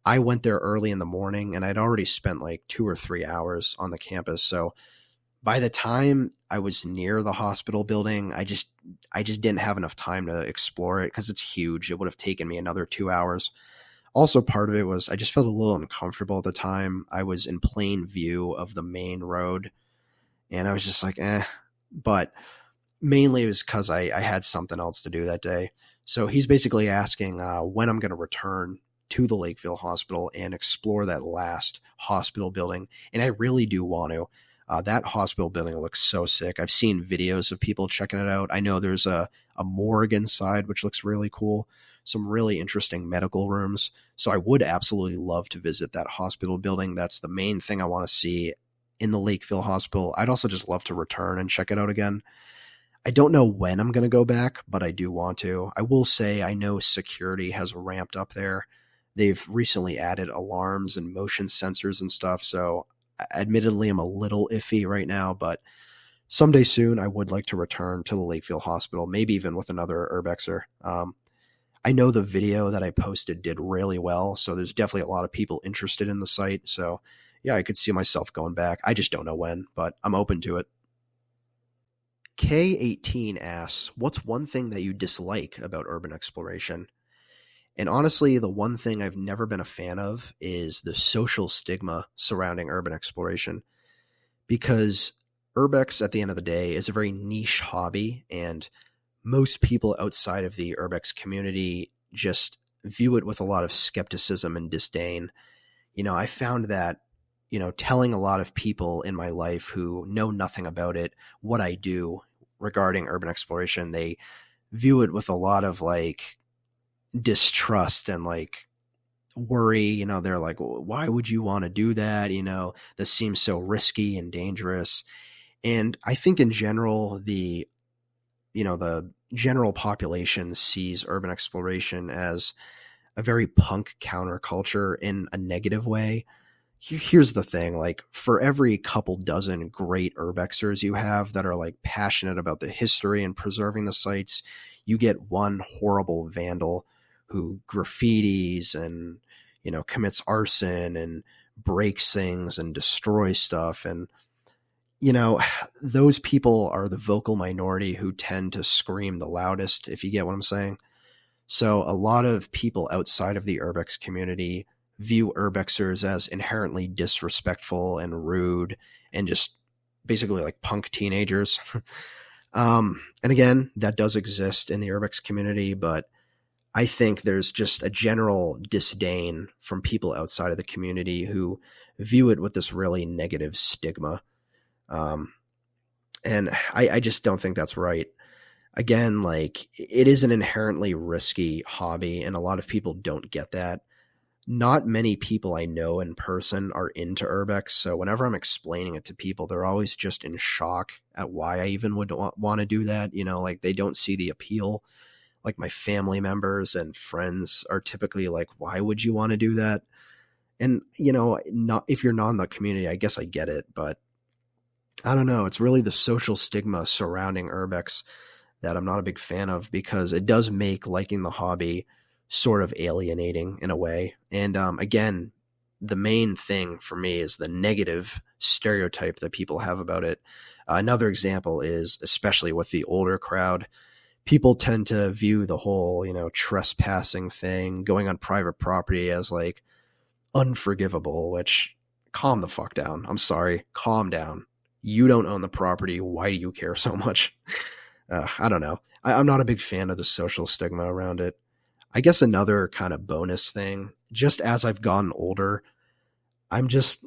I went there early in the morning, and I'd already spent like 2 or 3 hours on the campus, so by the time I was near the hospital building, I just didn't have enough time to explore it because it's huge. It would have taken me another 2 hours. Also, part of it was I just felt a little uncomfortable at the time. I was in plain view of the main road, and I was just like, eh. But mainly it was because I had something else to do that day. So he's basically asking when I'm going to return to the Lakeville Hospital and explore that last hospital building. And I really do want to. That hospital building looks so sick. I've seen videos of people checking it out. I know there's a morgue inside, which looks really cool. Some really interesting medical rooms. So I would absolutely love to visit that hospital building. That's the main thing I want to see in the Lakeville Hospital. I'd also just love to return and check it out again. I don't know when I'm going to go back, but I do want to. I will say I know security has ramped up there. They've recently added alarms and motion sensors and stuff. So admittedly, I'm a little iffy right now, but someday soon I would like to return to the Lakeville Hospital, maybe even with another urbexer. I know the video that I posted did really well, so there's definitely a lot of people interested in the site. So yeah, I could see myself going back. I just don't know when, but I'm open to it. K18 asks, what's one thing that you dislike about urban exploration? And honestly, the one thing I've never been a fan of is the social stigma surrounding urban exploration, because urbex at the end of the day is a very niche hobby, and most people outside of the urbex community just view it with a lot of skepticism and disdain. I found that, telling a lot of people in my life who know nothing about it, what I do regarding urban exploration, they view it with a lot of like distrust and like worry. They're like, why would you want to do that? This seems so risky and dangerous. And I think in general, the general population sees urban exploration as a very punk counterculture in a negative way. Here's the thing, like for every couple dozen great urbexers you have that are like passionate about the history and preserving the sites, you get one horrible vandal who graffitis and, commits arson and breaks things and destroys stuff. And, those people are the vocal minority who tend to scream the loudest, if you get what I'm saying. So a lot of people outside of the urbex community view urbexers as inherently disrespectful and rude and just basically like punk teenagers. And again, that does exist in the urbex community, but I think there's just a general disdain from people outside of the community who view it with this really negative stigma. And I just don't think that's right. Again, like it is an inherently risky hobby, and a lot of people don't get that. Not many people I know in person are into urbex, so whenever I'm explaining it to people, they're always just in shock at why I even would want to do that. Like they don't see the appeal. Like my family members and friends are typically like, why would you want to do that? And, not if you're not in the community, I guess I get it, but I don't know. It's really the social stigma surrounding urbex that I'm not a big fan of, because it does make liking the hobby sort of alienating in a way. And again, the main thing for me is the negative stereotype that people have about it. Another example is, especially with the older crowd, people tend to view the whole, trespassing thing, going on private property, as like unforgivable, which, calm the fuck down. I'm sorry. Calm down. You don't own the property. Why do you care so much? I don't know. I'm not a big fan of the social stigma around it. I guess another kind of bonus thing, just as I've gotten older, I'm just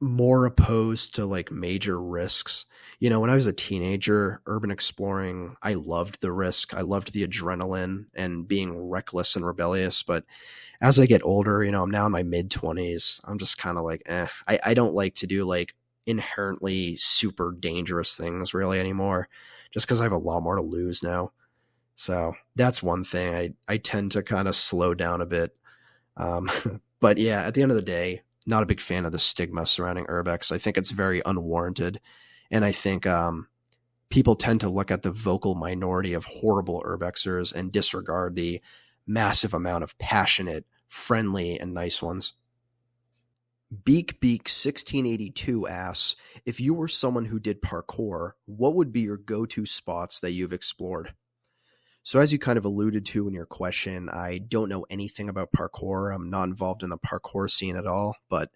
more opposed to like major risks. When I was a teenager, urban exploring, I loved the risk. I loved the adrenaline and being reckless and rebellious. But as I get older, I'm now in my mid 20s. I'm just kind of like, I don't like to do like inherently super dangerous things really anymore, just because I have a lot more to lose now. So that's one thing I tend to kind of slow down a bit. But yeah, at the end of the day, not a big fan of the stigma surrounding urbex. I think it's very unwarranted. And I think people tend to look at the vocal minority of horrible urbexers and disregard the massive amount of passionate, friendly, and nice ones. Beak 1682 asks, if you were someone who did parkour, what would be your go-to spots that you've explored? So as you kind of alluded to in your question, I don't know anything about parkour. I'm not involved in the parkour scene at all, but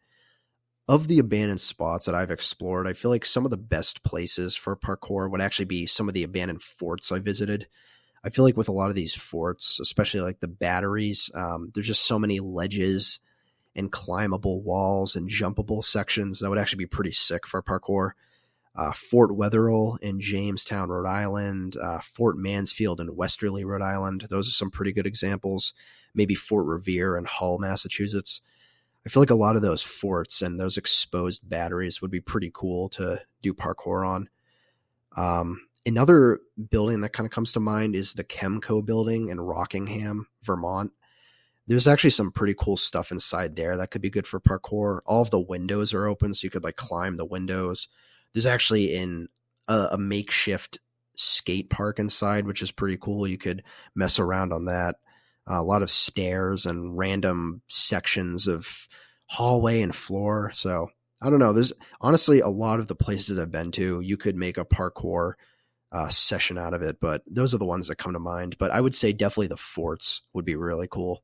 of the abandoned spots that I've explored, I feel like some of the best places for parkour would actually be some of the abandoned forts I visited. I feel like with a lot of these forts, especially like the batteries, there's just so many ledges and climbable walls and jumpable sections that would actually be pretty sick for parkour. Fort Wetherill in Jamestown, Rhode Island, Fort Mansfield in Westerly, Rhode Island. Those are some pretty good examples. Maybe Fort Revere in Hull, Massachusetts. I feel like a lot of those forts and those exposed batteries would be pretty cool to do parkour on. Another building that kind of comes to mind is the Chemco building in Rockingham, Vermont. There's actually some pretty cool stuff inside there that could be good for parkour. All of the windows are open, so you could like climb the windows. There's actually a makeshift skate park inside, which is pretty cool. You could mess around on that. A lot of stairs and random sections of hallway and floor. So I don't know. There's honestly a lot of the places I've been to, you could make a parkour session out of it, but those are the ones that come to mind. But I would say definitely the forts would be really cool.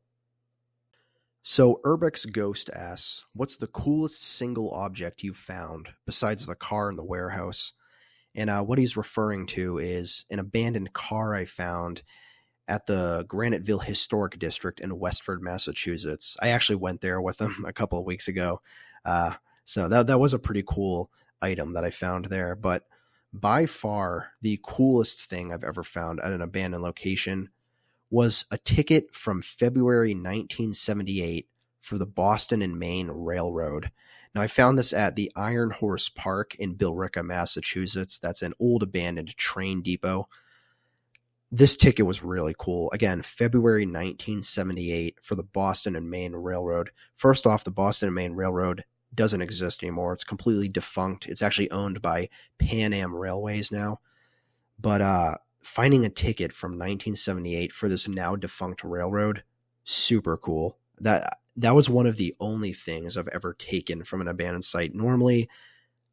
So Urbex Ghost asks, what's the coolest single object you've found besides the car in the warehouse? And what he's referring to is an abandoned car I found at the Graniteville Historic District in Westford, Massachusetts. I actually went there with him a couple of weeks ago. So that was a pretty cool item that I found there. But by far, the coolest thing I've ever found at an abandoned location was a ticket from February 1978 for the Boston and Maine Railroad. Now, I found this at the Iron Horse Park in Billerica, Massachusetts. That's an old abandoned train depot. This ticket was really cool. Again, February 1978 for the Boston and Maine Railroad. First off, the Boston and Maine Railroad doesn't exist anymore. It's completely defunct. It's actually owned by Pan Am Railways now. But finding a ticket from 1978 for this now defunct railroad, super cool. That was one of the only things I've ever taken from an abandoned site. Normally,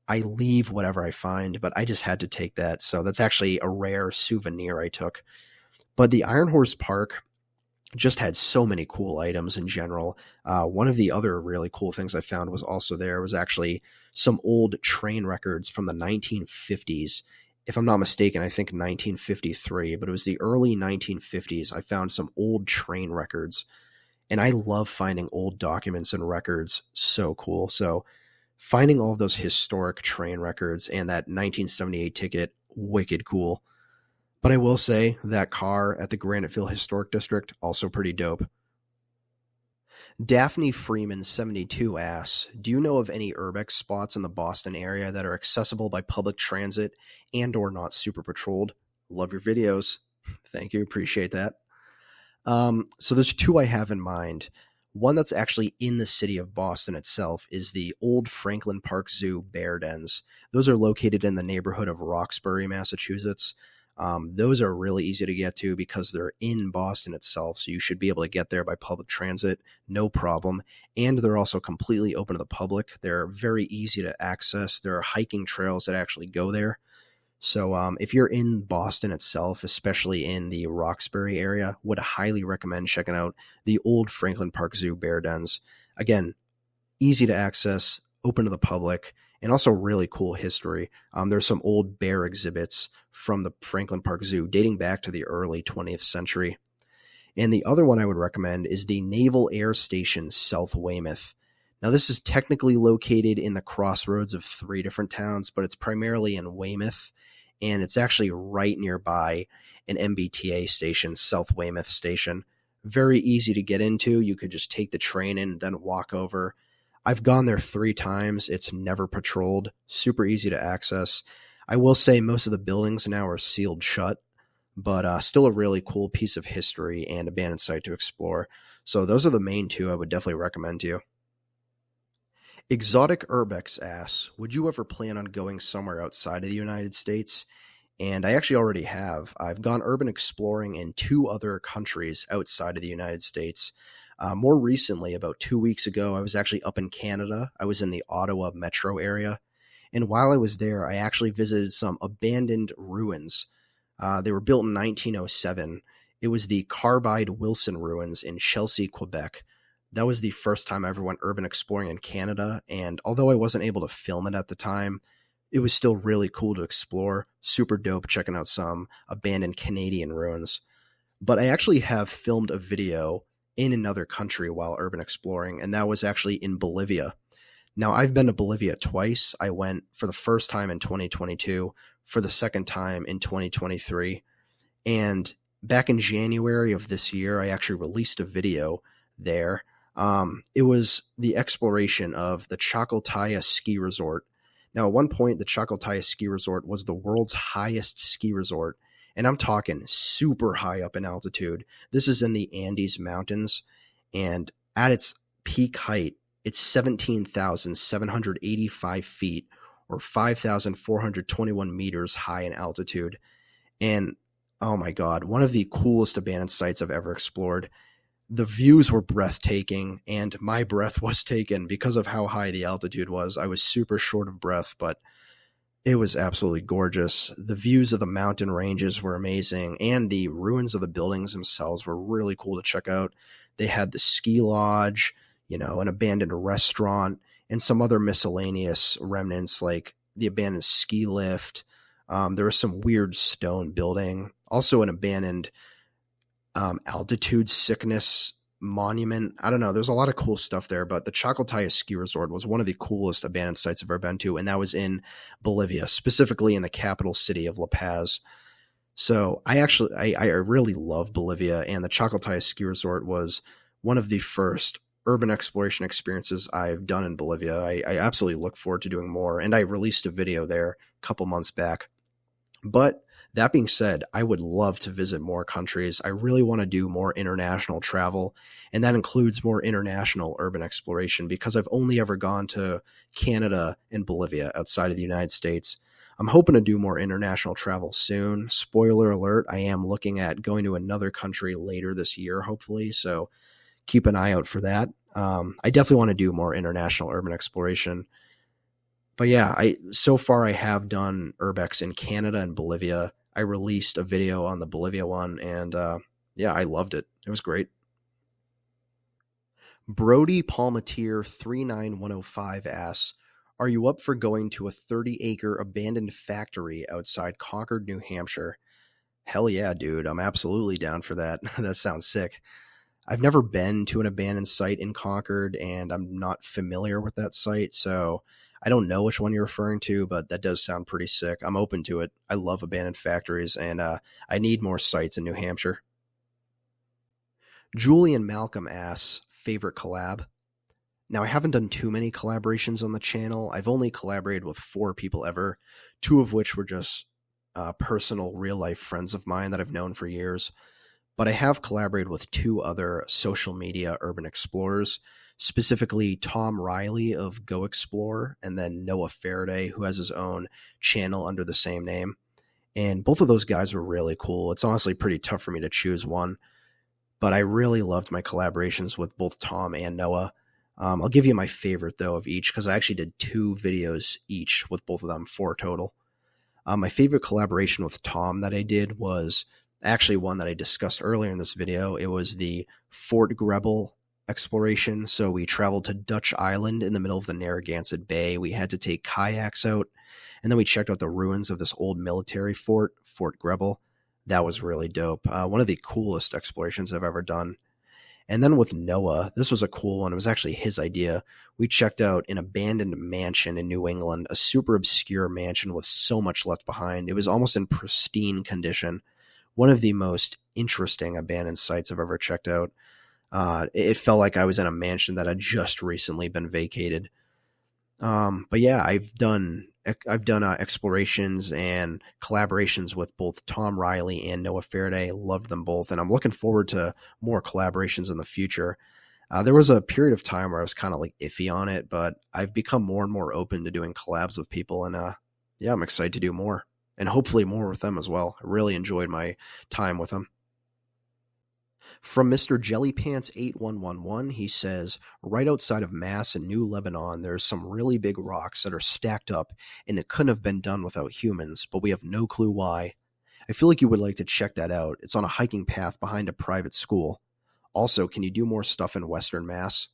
I leave whatever I find, but I just had to take that. So that's actually a rare souvenir I took. But the Iron Horse Park just had so many cool items in general. One of the other really cool things I found was also there was actually some old train records from the 1950s. If I'm not mistaken, I think 1953, but it was the early 1950s. I found some old train records, and I love finding old documents and records. So cool. So finding all of those historic train records and that 1978 ticket, wicked cool. But I will say that car at the Graniteville Historic District, also pretty dope. Daphne Freeman 72 asks, do you know of any urbex spots in the Boston area that are accessible by public transit and or not super patrolled? Love your videos. Thank you. Appreciate that. So there's two I have in mind. One that's actually in the city of Boston itself is the old Franklin Park Zoo bear dens. Those are located in the neighborhood of Roxbury, Massachusetts. Those are really easy to get to because they're in Boston itself, so you should be able to get there by public transit, no problem. And they're also completely open to the public. They're very easy to access. There are hiking trails that actually go there. So if you're in Boston itself, especially in the Roxbury area, would highly recommend checking out the old Franklin Park Zoo bear dens. Again, easy to access, open to the public, and also really cool history. There's some old bear exhibits from the Franklin Park Zoo dating back to the early 20th century. And the other one I would recommend is the Naval Air Station South Weymouth. Now, this is technically located in the crossroads of three different towns, but it's primarily in Weymouth, and it's actually right nearby an MBTA station, South Weymouth Station. Very easy to get into. You could just take the train in, then walk over. I've gone there 3 times. It's never patrolled. Super easy to access. I will say most of the buildings now are sealed shut, but still a really cool piece of history and abandoned site to explore. So those are the main two I would definitely recommend to you. Exotic Urbex asks, would you ever plan on going somewhere outside of the United States? And I actually already have. I've gone urban exploring in 2 other countries outside of the United States. More recently, about 2 weeks ago, I was actually up in Canada. I was in the Ottawa metro area. And while I was there, I actually visited some abandoned ruins. They were built in 1907. It was the Carbide Wilson ruins in Chelsea, Quebec. That was the first time I ever went urban exploring in Canada, and although I wasn't able to film it at the time, it was still really cool to explore. Super dope checking out some abandoned Canadian ruins. But I actually have filmed a video in another country while urban exploring, and that was actually in Bolivia. Now, I've been to Bolivia twice. I went for the first time in 2022, for the second time in 2023, and back in January of this year, I actually released a video there. It was the exploration of the Chacaltaya ski resort. Now, at one point, the Chacaltaya ski resort was the world's highest ski resort, and I'm talking super high up in altitude. This is in the Andes Mountains, and at its peak height, it's 17,785 feet, or 5,421 meters high in altitude. And oh my God, one of the coolest abandoned sites I've ever explored. The views were breathtaking, and my breath was taken because of how high the altitude was. I was super short of breath, but it was absolutely gorgeous. The views of the mountain ranges were amazing, and the ruins of the buildings themselves were really cool to check out. They had the ski lodge, an abandoned restaurant, and some other miscellaneous remnants like the abandoned ski lift. There was some weird stone building, also an abandoned altitude sickness monument. I don't know. There's a lot of cool stuff there, but the Chacaltaya ski resort was one of the coolest abandoned sites I've ever been to, and that was in Bolivia, specifically in the capital city of La Paz. So I really love Bolivia, and the Chacaltaya ski resort was one of the first urban exploration experiences I've done in Bolivia. I absolutely look forward to doing more, and I released a video there a couple months back. But that being said, I would love to visit more countries. I really want to do more international travel, and that includes more international urban exploration because I've only ever gone to Canada and Bolivia outside of the United States. I'm hoping to do more international travel soon. Spoiler alert, I am looking at going to another country later this year, hopefully, so keep an eye out for that. I definitely want to do more international urban exploration. But yeah, so far I have done urbex in Canada and Bolivia. I released a video on the Bolivia one, and yeah, I loved it. It was great. Brody Palmatier 39105 asks, are you up for going to a 30-acre abandoned factory outside Concord, New Hampshire? Hell yeah, dude. I'm absolutely down for that. That sounds sick. I've never been to an abandoned site in Concord, and I'm not familiar with that site, so I don't know which one you're referring to, but that does sound pretty sick. I'm open to it. I love abandoned factories, and I need more sites in New Hampshire. Julian Malcolm asks, favorite collab. Now, I haven't done too many collaborations on the channel. I've only collaborated with 4 people ever, 2 of which were just personal, real-life friends of mine that I've known for years. But I have collaborated with 2 other social media urban explorers, specifically Tom Riley of Go Explore, and then Noah Faraday, who has his own channel under the same name. And both of those guys were really cool. It's honestly pretty tough for me to choose one, but I really loved my collaborations with both Tom and Noah. I'll give you my favorite, though, of each, because I actually did 2 videos each with both of them, 4 total. My favorite collaboration with Tom that I did was actually one that I discussed earlier in this video. It was the Fort Grebel exploration. So we traveled to Dutch Island in the middle of the Narragansett Bay. We had to take kayaks out, and then we checked out the ruins of this old military fort, Fort Grebel. That was really dope. One of the coolest explorations I've ever done. And then with Noah, this was a cool one. It was actually his idea. We checked out an abandoned mansion in New England, a super obscure mansion with so much left behind. It was almost in pristine condition. One of the most interesting abandoned sites I've ever checked out. It felt like I was in a mansion that had just recently been vacated. But yeah, I've done explorations and collaborations with both Tom Riley and Noah Faraday. Loved them both, and I'm looking forward to more collaborations in the future. There was a period of time where I was kind of like iffy on it, but I've become more and more open to doing collabs with people, and yeah, I'm excited to do more, and hopefully more with them as well. I really enjoyed my time with them. From Mr. Jellypants8111, he says, right outside of Mass in New Lebanon, there's some really big rocks that are stacked up, and it couldn't have been done without humans, but we have no clue why. I feel like you would like to check that out. It's on a hiking path behind a private school. Also, can you do more stuff in Western Mass?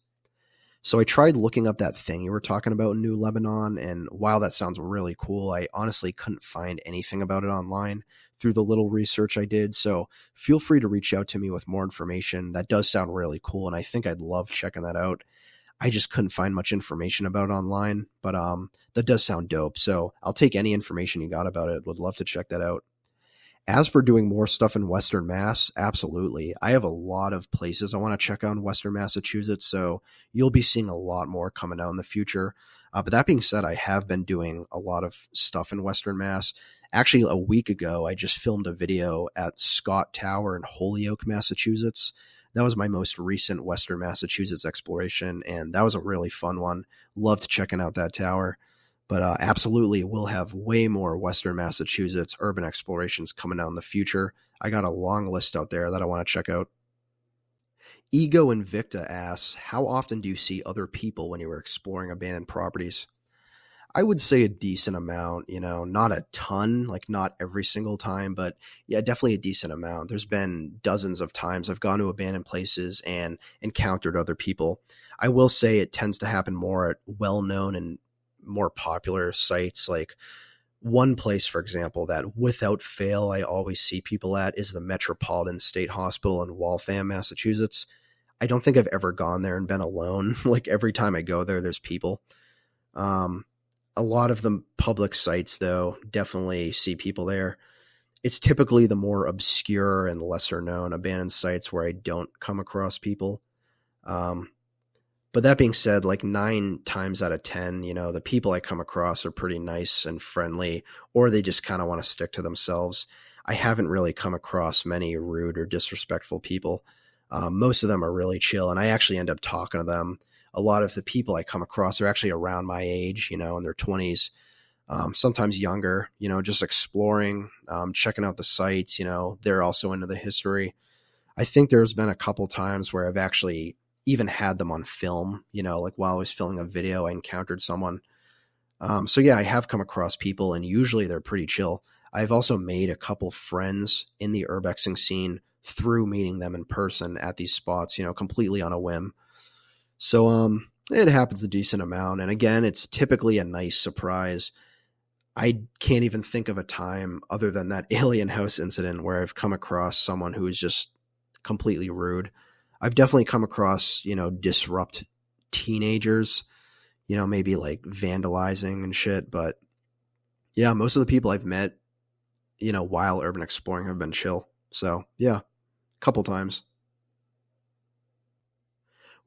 So I tried looking up that thing you were talking about in New Lebanon, and while that sounds really cool, I honestly couldn't find anything about it online through the little research I did. So feel free to reach out to me with more information. That does sound really cool, and I think I'd love checking that out. I just couldn't find much information about it online, but that does sound dope. So I'll take any information you got about it. Would love to check that out. As for doing more stuff in Western Mass, absolutely. I have a lot of places I want to check out in Western Massachusetts, so you'll be seeing a lot more coming out in the future. But that being said, I have been doing a lot of stuff in Western Mass. Actually, a week ago, I just filmed a video at Scott Tower in Holyoke, Massachusetts. That was my most recent Western Massachusetts exploration, and that was a really fun one. Loved checking out that tower. But absolutely, we'll have way more Western Massachusetts urban explorations coming out in the future. I got a long list out there that I want to check out. Ego Invicta asks, how often do you see other people when you are exploring abandoned properties? I would say a decent amount, not a ton, like not every single time, but yeah, definitely a decent amount. There's been dozens of times I've gone to abandoned places and encountered other people. I will say it tends to happen more at well-known and more popular sites. Like one place, for example, that without fail I always see people at is the Metropolitan State Hospital in Waltham, Massachusetts. I don't think I've ever gone there and been alone. Like every time I go there, there's people. A lot of the public sites, though, definitely see people there. It's typically the more obscure and lesser known abandoned sites where I don't come across people. But that being said, like 9 times out of 10, the people I come across are pretty nice and friendly, or they just kind of want to stick to themselves. I haven't really come across many rude or disrespectful people. Most of them are really chill, and I actually end up talking to them. A lot of the people I come across are actually around my age, in their 20s, sometimes younger, just exploring, checking out the sites. They're also into the history. I think there's been a couple times where I've actually even had them on film, like while I was filming a video, I encountered someone. So yeah, I have come across people, and usually they're pretty chill. I've also made a couple friends in the urbexing scene through meeting them in person at these spots, completely on a whim. So it happens a decent amount. And again, it's typically a nice surprise. I can't even think of a time other than that alien house incident where I've come across someone who is just completely rude. I've definitely come across, disrupt teenagers, maybe like vandalizing and shit. But yeah, most of the people I've met, while urban exploring have been chill. So yeah, a couple times.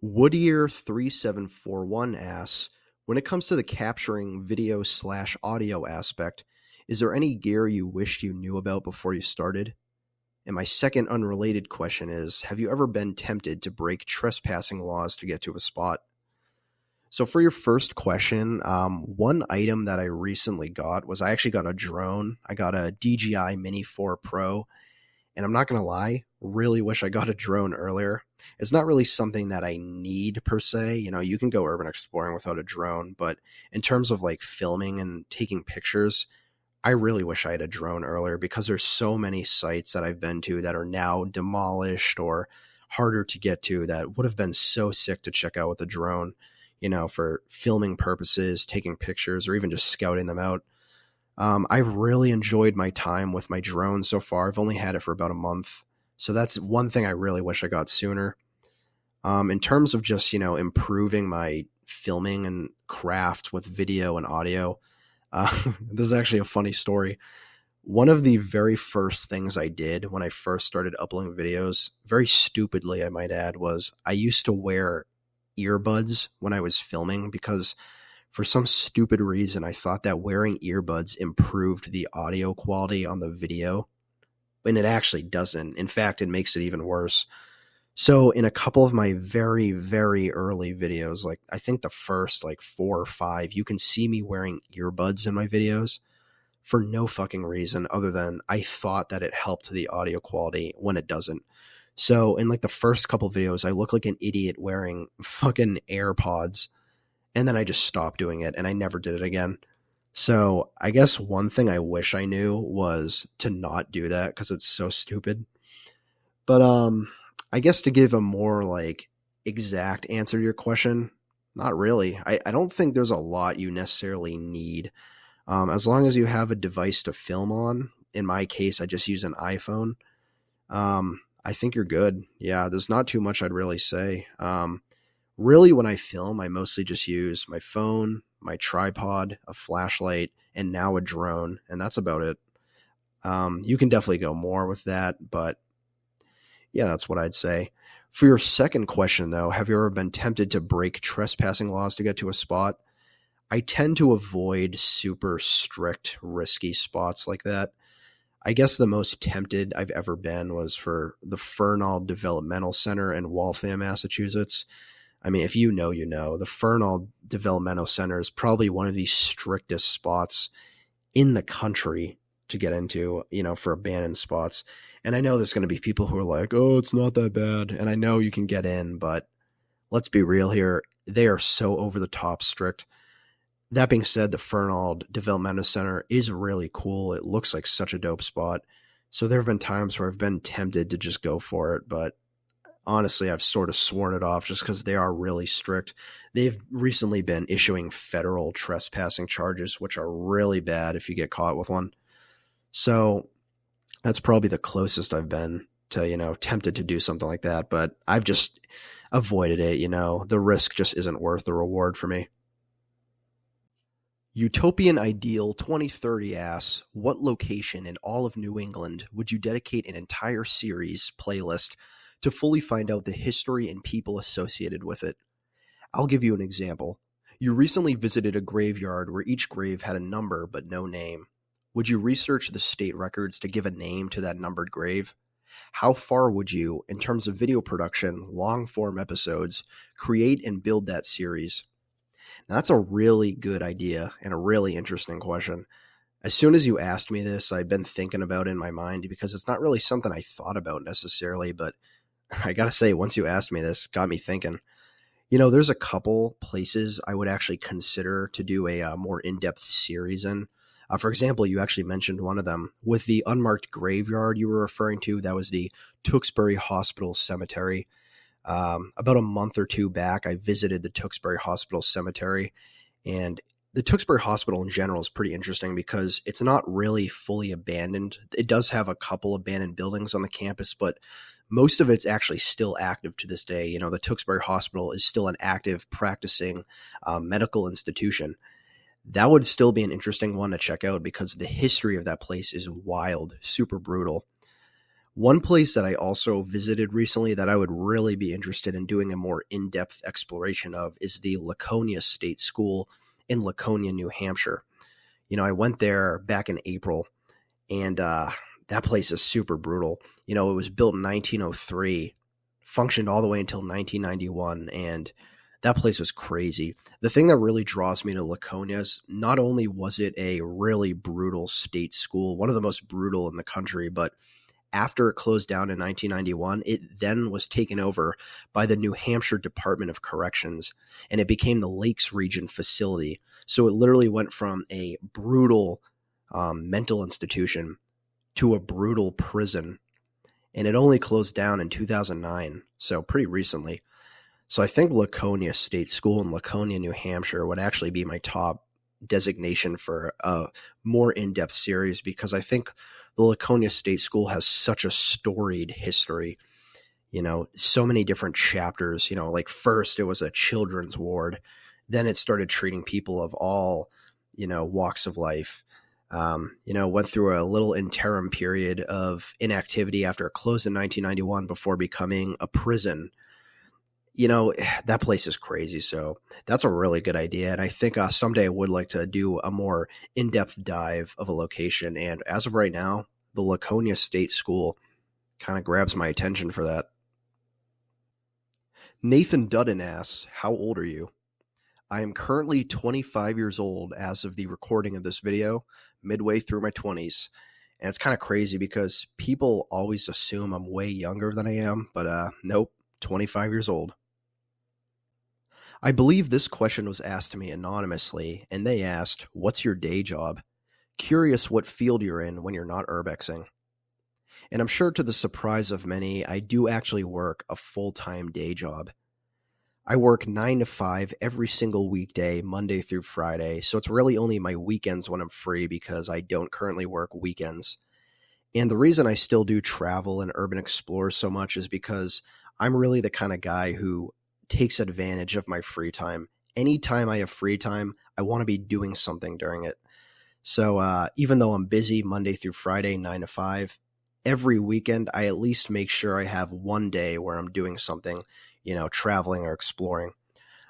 Woodier3741 asks, when it comes to the capturing video/audio aspect, is there any gear you wished you knew about before you started? And my second unrelated question is, have you ever been tempted to break trespassing laws to get to a spot? So for your first question, one item that I recently got was I actually got a drone. I got a DJI Mini 4 Pro. And I'm not going to lie, really wish I got a drone earlier. It's not really something that I need per se. You know, you can go urban exploring without a drone, but in terms of like filming and taking pictures, I really wish I had a drone earlier because there's so many sites that I've been to that are now demolished or harder to get to that would have been so sick to check out with a drone, you know, for filming purposes, taking pictures, or even just scouting them out. I've really enjoyed my time with my drone so far. I've only had it for about a month. So that's one thing I really wish I got sooner. In terms of just, you know, improving my filming and craft with video and audio, this is actually a funny story. One of the very first things I did when I first started uploading videos, very stupidly I might add, was I used to wear earbuds when I was filming because for some stupid reason, I thought that wearing earbuds improved the audio quality on the video, and it actually doesn't. In fact, it makes it even worse. So in a couple of my very, very early videos, like I think the first like 4 or 5, you can see me wearing earbuds in my videos for no fucking reason other than I thought that it helped the audio quality when it doesn't. So in like the first couple videos, I look like an idiot wearing fucking AirPods. And then I just stopped doing it and I never did it again. So I guess one thing I wish I knew was to not do that because it's so stupid. But I guess to give a more like exact answer to your question, not really. I don't think there's a lot you necessarily need. As long as you have a device to film on, in my case, I just use an iPhone. I think you're good. Yeah, there's not too much I'd really say. Really, when I film, I mostly just use my phone, my tripod, a flashlight, and now a drone, and that's about it. You can definitely go more with that, but yeah, that's what I'd say. For your second question, though, have you ever been tempted to break trespassing laws to get to a spot? I tend to avoid super strict, risky spots like that. I guess the most tempted I've ever been was for the Fernald Developmental Center in Waltham, Massachusetts. I mean, if you know, you know. The Fernald Developmental Center is probably one of the strictest spots in the country to get into, you know, for abandoned spots. And I know there's going to be people who are like, oh, it's not that bad. And I know you can get in, but let's be real here. They are so over the top strict. That being said, the Fernald Developmental Center is really cool. It looks like such a dope spot. So there have been times where I've been tempted to just go for it, but honestly, I've sort of sworn it off just because they are really strict. They've recently been issuing federal trespassing charges, which are really bad if you get caught with one. So that's probably the closest I've been to, you know, tempted to do something like that. But I've just avoided it, you know. The risk just isn't worth the reward for me. Utopian Ideal 2030 asks, what location in all of New England would you dedicate an entire series playlist to fully find out the history and people associated with it? I'll give you an example. You recently visited a graveyard where each grave had a number but no name. Would you research the state records to give a name to that numbered grave? How far would you, in terms of video production, long-form episodes, create and build that series? Now, that's a really good idea and a really interesting question. As soon as you asked me this, I've been thinking about it in my mind because it's not really something I thought about necessarily, but I gotta say, once you asked me this, it got me thinking. You know, there's a couple places I would actually consider to do a more in-depth series in. For example, you actually mentioned one of them. With the unmarked graveyard you were referring to, that was the Tewksbury Hospital Cemetery. About a month or two back, I visited the Tewksbury Hospital Cemetery, and the Tewksbury Hospital in general is pretty interesting because it's not really fully abandoned. It does have a couple abandoned buildings on the campus, but most of it's actually still active to this day. You know, the Tewksbury Hospital is still an active practicing medical institution. That would still be an interesting one to check out because the history of that place is wild, super brutal. One place that I also visited recently that I would really be interested in doing a more in-depth exploration of is the Laconia State School in Laconia, New Hampshire. I went there back in April, and that place is super brutal. It was built in 1903, functioned all the way until 1991, and that place was crazy. The thing that really draws me to Laconia is not only was it a really brutal state school, one of the most brutal in the country, but after it closed down in 1991, it then was taken over by the New Hampshire Department of Corrections, and it became the Lakes Region facility. So it literally went from a brutal mental institution to a brutal prison, and it only closed down in 2009, so pretty recently. So I think Laconia State School in Laconia, New Hampshire would actually be my top designation for a more in-depth series, because I think the Laconia State School has such a storied history. So many different chapters. Like first it was a children's ward, then it started treating people of all, walks of life. Went through a little interim period of inactivity after it closed in 1991 before becoming a prison. That place is crazy. So that's a really good idea. And I think someday I would like to do a more in-depth dive of a location. And as of right now, the Laconia State School kind of grabs my attention for that. Nathan Dudden asks, how old are you? I am currently 25 years old as of the recording of this video, midway through my 20s. And it's kind of crazy because people always assume I'm way younger than I am, but nope, 25 years old. I believe this question was asked to me anonymously, and they asked, what's your day job? Curious what field you're in when you're not urbexing. And I'm sure to the surprise of many, I do actually work a full-time day job. I work 9 to 5 every single weekday, Monday through Friday, so it's really only my weekends when I'm free because I don't currently work weekends. And the reason I still do travel and urban explore so much is because I'm really the kind of guy who takes advantage of my free time. Anytime I have free time, I want to be doing something during it. So even though I'm busy Monday through Friday, 9 to 5, every weekend I at least make sure I have one day where I'm doing something, traveling or exploring.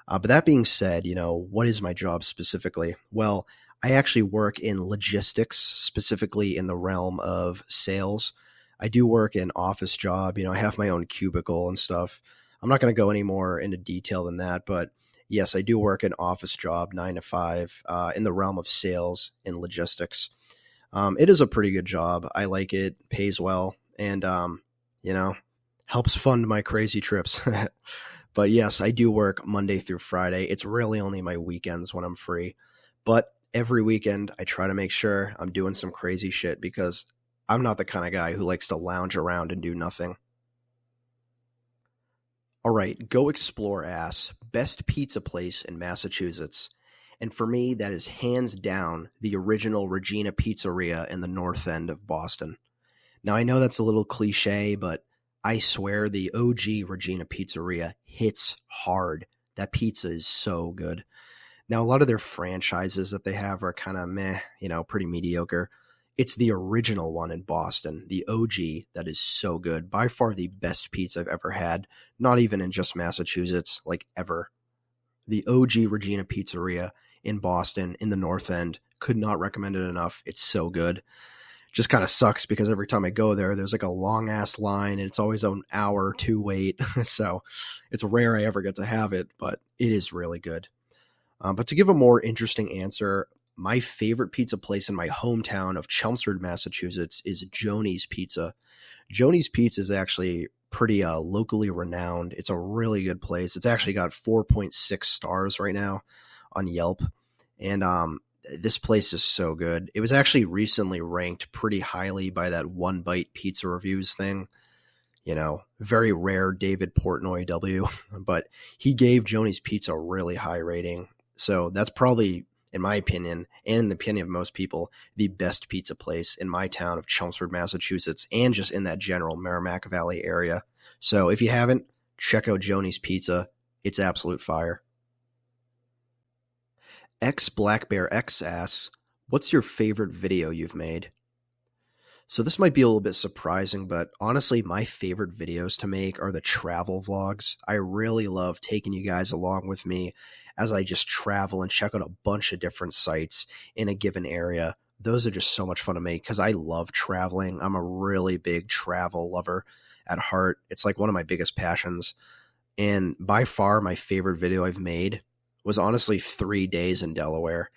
But that being said, what is my job specifically? Well, I actually work in logistics, specifically in the realm of sales. I do work an office job. I have my own cubicle and stuff. I'm not going to go any more into detail than that, but yes, I do work an office job, 9 to 5, in the realm of sales and logistics. It is a pretty good job. I like it, pays well, and, helps fund my crazy trips. But yes, I do work Monday through Friday. It's really only my weekends when I'm free. But every weekend, I try to make sure I'm doing some crazy shit because I'm not the kind of guy who likes to lounge around and do nothing. All right, Go Explore asks, best pizza place in Massachusetts. And for me, that is hands down the original Regina Pizzeria in the North End of Boston. Now, I know that's a little cliche, but I swear the OG Regina Pizzeria hits hard. That pizza is so good. Now, a lot of their franchises that they have are kind of meh, pretty mediocre. It's the original one in Boston, the OG, that is so good. By far the best pizza I've ever had, not even in just Massachusetts, like ever. The OG Regina Pizzeria in Boston, in the North End, could not recommend it enough. It's so good. Just kind of sucks because every time I go there, there's like a long ass line and it's always an hour or two wait. So it's rare I ever get to have it, but it is really good. But to give a more interesting answer, my favorite pizza place in my hometown of Chelmsford, Massachusetts is Joni's Pizza. Joni's Pizza is actually pretty locally renowned. It's a really good place. It's actually got 4.6 stars right now on Yelp. And this place is so good. It was actually recently ranked pretty highly by that One Bite Pizza Reviews thing. Very rare David Portnoy W. But he gave Joni's Pizza a really high rating. So that's probably, in my opinion, and in the opinion of most people, the best pizza place in my town of Chelmsford, Massachusetts, and just in that general Merrimack Valley area. So if you haven't, check out Joni's Pizza. It's absolute fire. X Black Bear X asks, what's your favorite video you've made? So this might be a little bit surprising, but honestly, my favorite videos to make are the travel vlogs. I really love taking you guys along with me as I just travel and check out a bunch of different sites in a given area. Those are just so much fun to make because I love traveling. I'm a really big travel lover at heart. It's like one of my biggest passions. And by far, my favorite video I've made was honestly 3 days in Delaware.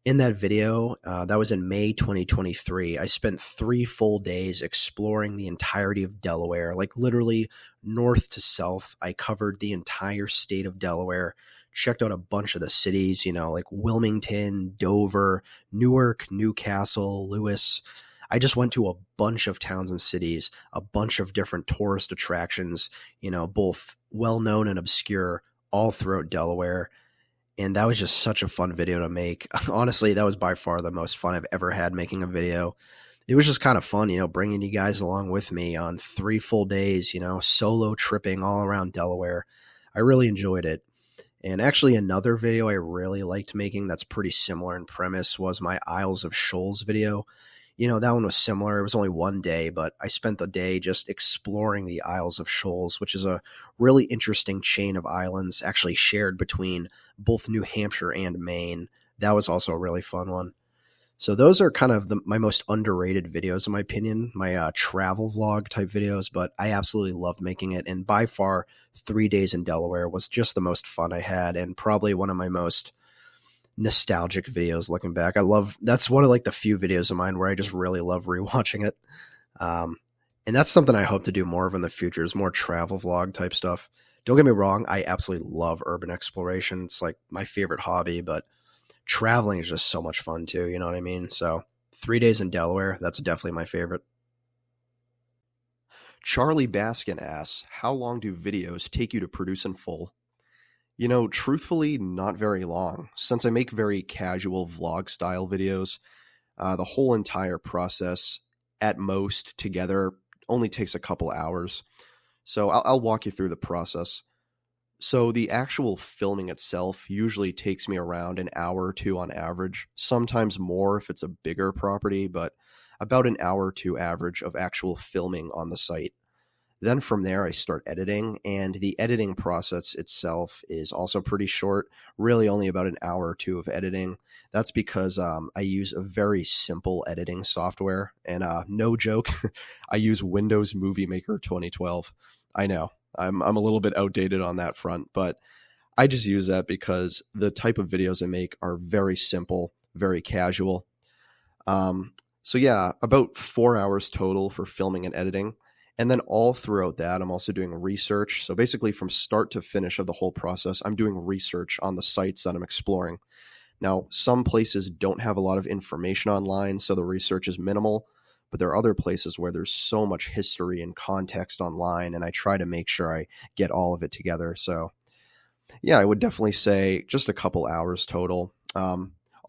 In that video, that was in May 2023, I spent 3 full days exploring the entirety of Delaware, like literally north to south. I covered the entire state of Delaware, checked out a bunch of the cities, like Wilmington, Dover, Newark, Newcastle, Lewis. I just went to a bunch of towns and cities, a bunch of different tourist attractions, both well-known and obscure, all throughout Delaware. And that was just such a fun video to make. Honestly, that was by far the most fun I've ever had making a video. It was just kind of fun, bringing you guys along with me on 3 full days, solo tripping all around Delaware. I really enjoyed it. And actually, another video I really liked making that's pretty similar in premise was my Isles of Shoals video. That one was similar. It was only 1 day, but I spent the day just exploring the Isles of Shoals, which is a really interesting chain of islands actually shared between both New Hampshire and Maine. That was also a really fun one. So those are kind of my most underrated videos, in my opinion, my travel vlog type videos, but I absolutely loved making it. And by far, 3 days in Delaware was just the most fun I had and probably one of my most nostalgic videos looking back. That's one of like the few videos of mine where I just really love rewatching it. And that's something I hope to do more of in the future, is more travel vlog type stuff. Don't get me wrong, I absolutely love urban exploration. It's like my favorite hobby, but traveling is just so much fun too, you know what I mean? So 3 days in Delaware, that's definitely my favorite. Charlie Baskin asks, how long do videos take you to produce in full? Truthfully, not very long. Since I make very casual vlog style videos, the whole entire process at most together only takes a couple hours. So I'll walk you through the process. So the actual filming itself usually takes me around an hour or two on average, sometimes more if it's a bigger property, but about an hour or two average of actual filming on the site. Then from there, I start editing, and the editing process itself is also pretty short, really only about an hour or two of editing. That's because I use a very simple editing software, and no joke, I use Windows Movie Maker 2012. I know, I'm a little bit outdated on that front, but I just use that because the type of videos I make are very simple, very casual. So yeah, about 4 hours total for filming and editing. And then all throughout that, I'm also doing research. So basically from start to finish of the whole process, I'm doing research on the sites that I'm exploring. Now, some places don't have a lot of information online, so the research is minimal, but there are other places where there's so much history and context online, and I try to make sure I get all of it together. So yeah, I would definitely say just a couple hours total.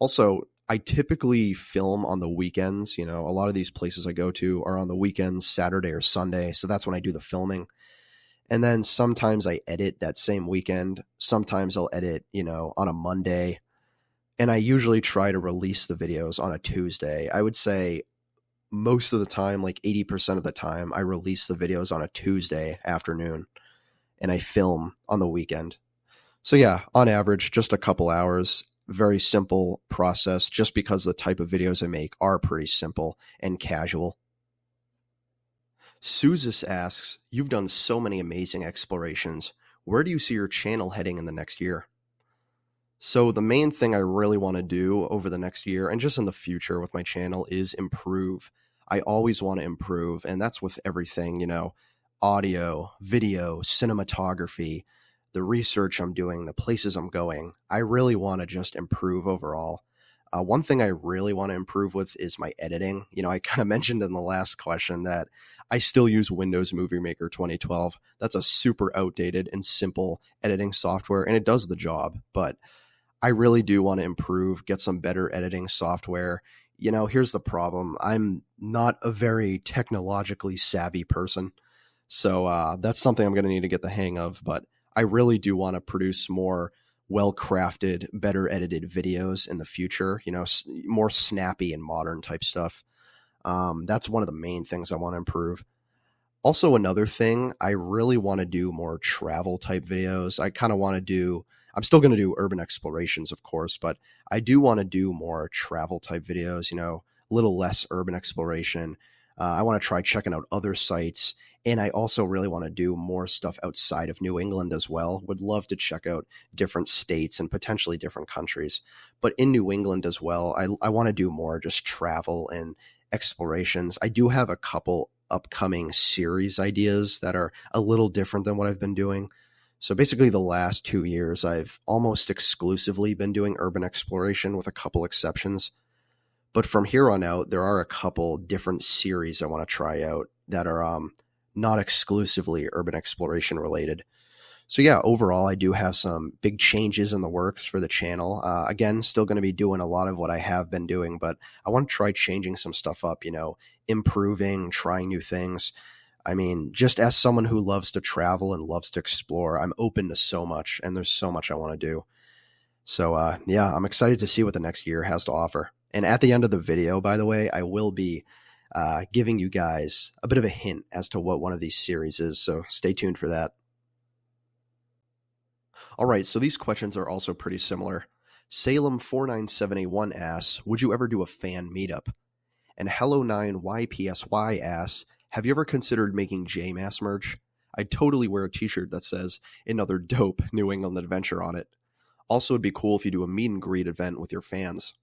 Also, I typically film on the weekends. A lot of these places I go to are on the weekends, Saturday or Sunday. So that's when I do the filming. And then sometimes I edit that same weekend. Sometimes I'll edit, on a Monday. And I usually try to release the videos on a Tuesday. I would say most of the time, like 80% of the time, I release the videos on a Tuesday afternoon and I film on the weekend. So yeah, on average, just a couple hours. Very simple process just because the type of videos I make are pretty simple and casual. Suzis asks, you've done so many amazing explorations. Where do you see your channel heading in the next year? So the main thing I really want to do over the next year and just in the future with my channel is improve. I always want to improve, and that's with everything, audio, video, cinematography, the research I'm doing, the places I'm going. I really want to just improve overall. One thing I really want to improve with is my editing. I kind of mentioned in the last question that I still use Windows Movie Maker 2012. That's a super outdated and simple editing software, and it does the job. But I really do want to improve, get some better editing software. Here's the problem. I'm not a very technologically savvy person. So that's something I'm going to need to get the hang of. But I really do want to produce more well-crafted, better edited videos in the future, more snappy and modern type stuff. That's one of the main things I want to improve. Also, another thing, I really want to do more travel type videos. I kind of want to do, I'm still going to do urban explorations, of course, but I do want to do more travel type videos, a little less urban exploration. I want to try checking out other sites. And I also really want to do more stuff outside of New England as well. Would love to check out different states and potentially different countries. But in New England as well, I want to do more just travel and explorations. I do have a couple upcoming series ideas that are a little different than what I've been doing. So basically the last 2 years, I've almost exclusively been doing urban exploration with a couple exceptions. But from here on out, there are a couple different series I want to try out that are not exclusively urban exploration related. So yeah, overall, I do have some big changes in the works for the channel. Again, still going to be doing a lot of what I have been doing, but I want to try changing some stuff up, improving, trying new things. I mean, just as someone who loves to travel and loves to explore, I'm open to so much, and there's so much I want to do. So yeah, I'm excited to see what the next year has to offer. And at the end of the video, by the way, I will be giving you guys a bit of a hint as to what one of these series is, so stay tuned for that. All right, so these questions are also pretty similar. Salem49781 asks, would you ever do a fan meetup? And Hello9YPSY asks, have you ever considered making JMass merch? I'd totally wear a t-shirt that says, another dope New England adventure on it. Also, it'd be cool if you do a meet and greet event with your fans.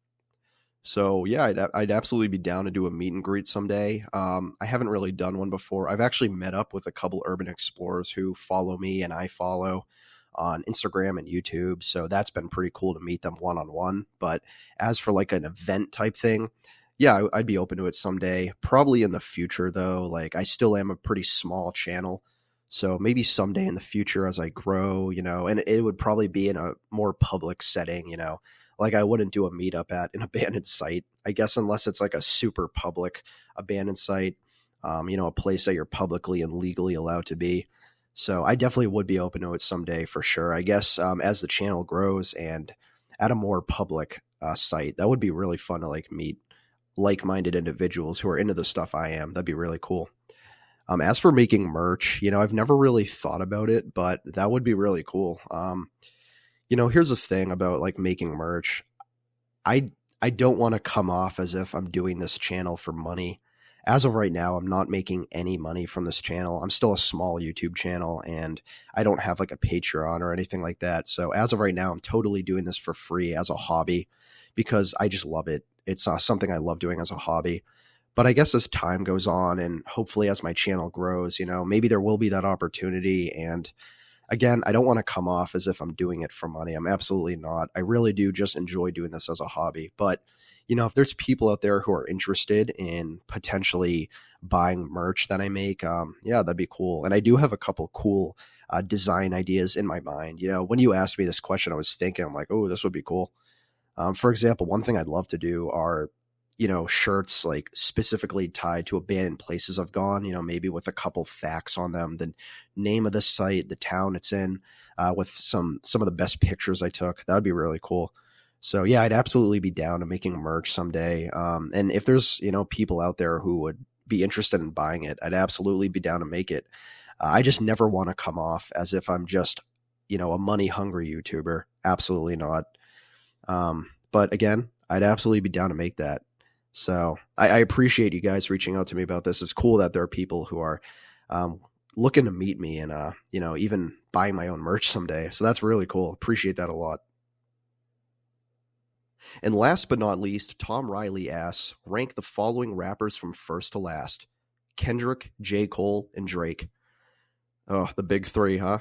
So yeah, I'd absolutely be down to do a meet and greet someday. I haven't really done one before. I've actually met up with a couple urban explorers who follow me and I follow on Instagram and YouTube. So that's been pretty cool to meet them one-on-one. But as for like an event type thing, yeah, I'd be open to it someday. Probably in the future though. Like I still am a pretty small channel. So maybe someday in the future as I grow, and it would probably be in a more public setting, like I wouldn't do a meetup at an abandoned site, I guess, unless it's like a super public abandoned site, a place that you're publicly and legally allowed to be. So I definitely would be open to it someday for sure. I guess as the channel grows and at a more public site, that would be really fun to like meet like-minded individuals who are into the stuff I am. That'd be really cool. As for making merch, I've never really thought about it, but that would be really cool. Here's the thing about like making merch. I don't want to come off as if I'm doing this channel for money. As of right now, I'm not making any money from this channel. I'm still a small YouTube channel and I don't have like a Patreon or anything like that. So as of right now, I'm totally doing this for free as a hobby because I just love it. It's something I love doing as a hobby. But I guess as time goes on and hopefully as my channel grows, maybe there will be that opportunity. And again, I don't want to come off as if I'm doing it for money. I'm absolutely not. I really do just enjoy doing this as a hobby. But, if there's people out there who are interested in potentially buying merch that I make, yeah, that'd be cool. And I do have a couple cool design ideas in my mind. When you asked me this question, I was thinking, I'm like, oh, this would be cool. For example, one thing I'd love to do are shirts like specifically tied to abandoned places I've gone, maybe with a couple facts on them, the name of the site, the town it's in, with some of the best pictures I took. That would be really cool. So yeah, I'd absolutely be down to making merch someday. And if there's, people out there who would be interested in buying it, I'd absolutely be down to make it. I just never want to come off as if I'm just, a money hungry YouTuber. Absolutely not. But again, I'd absolutely be down to make that. So I appreciate you guys reaching out to me about this. It's cool that there are people who are looking to meet me and, even buying my own merch someday. So that's really cool. Appreciate that a lot. And last but not least, Tom Riley asks, rank the following rappers from first to last. Kendrick, J. Cole, and Drake. Oh, the big three, huh?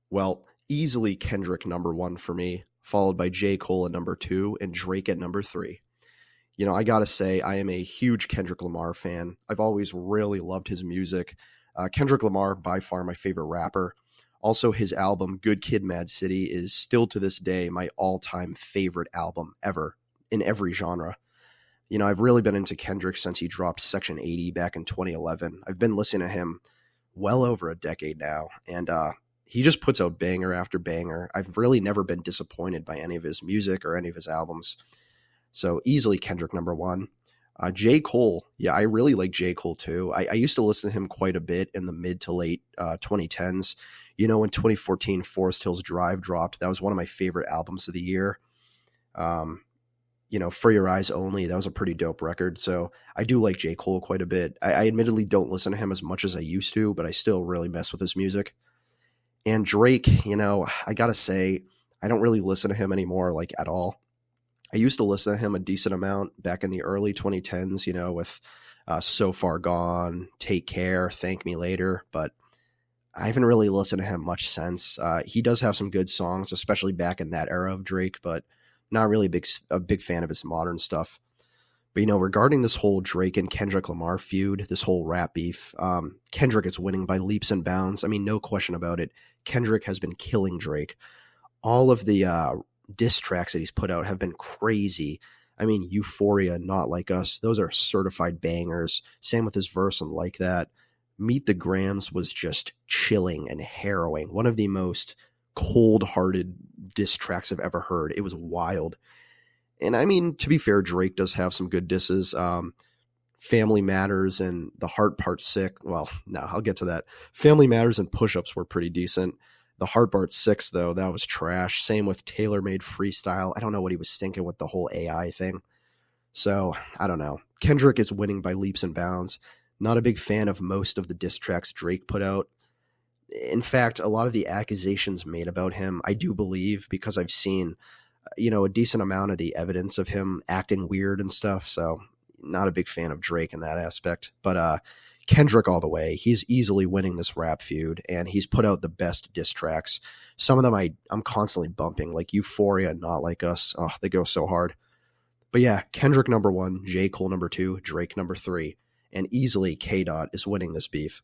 Well, easily Kendrick number 1 for me, followed by J. Cole at number 2 and Drake at number 3. I gotta say, I am a huge Kendrick Lamar fan. I've always really loved his music. Kendrick Lamar, by far my favorite rapper. Also, his album, Good Kid, Mad City, is still to this day my all-time favorite album ever, in every genre. I've really been into Kendrick since he dropped Section 80 back in 2011. I've been listening to him well over a decade now, and he just puts out banger after banger. I've really never been disappointed by any of his music or any of his albums. So easily Kendrick number 1. J. Cole. Yeah, I really like J. Cole too. I used to listen to him quite a bit in the mid to late 2010s. You know, in 2014, Forest Hills Drive dropped. That was one of my favorite albums of the year. You know, For Your Eyes Only, that was a pretty dope record. So I do like J. Cole quite a bit. I admittedly don't listen to him as much as I used to, but I still really mess with his music. And Drake, you know, I gotta say, I don't really listen to him anymore, like at all. I used to listen to him a decent amount back in the early 2010s, you know, with So Far Gone, Take Care, Thank Me Later, but I haven't really listened to him much since. He does have some good songs, especially back in that era of Drake, but not really a big fan of his modern stuff. But, you know, regarding this whole Drake and Kendrick Lamar feud, this whole rap beef, Kendrick is winning by leaps and bounds. I mean, no question about it. Kendrick has been killing Drake. All of the diss tracks that he's put out have been crazy. I mean, Euphoria, Not Like Us, those are certified bangers. Same with his verse and Like That. Meet the Grams was just chilling and harrowing. One of the most cold-hearted diss tracks I've ever heard. It was wild. And I mean, to be fair, Drake does have some good disses. Family Matters and The Heart Part 6. Well, no, I'll get to that. Family Matters and Push-Ups were pretty decent. The Heart Part 6, though, that was trash. Same with Tailor Made Freestyle. I don't know what he was thinking with the whole AI thing. So, I don't know. Kendrick is winning by leaps and bounds. Not a big fan of most of the diss tracks Drake put out. In fact, a lot of the accusations made about him, I do believe, because I've seen, you know, a decent amount of the evidence of him acting weird and stuff. So, not a big fan of Drake in that aspect. But Kendrick all the way. He's easily winning this rap feud, and he's put out the best diss tracks. Some of them I'm constantly bumping, like Euphoria, Not Like Us. Oh, they go so hard. But yeah, Kendrick number 1, J. Cole number 2, Drake number 3. And easily K-Dot is winning this beef.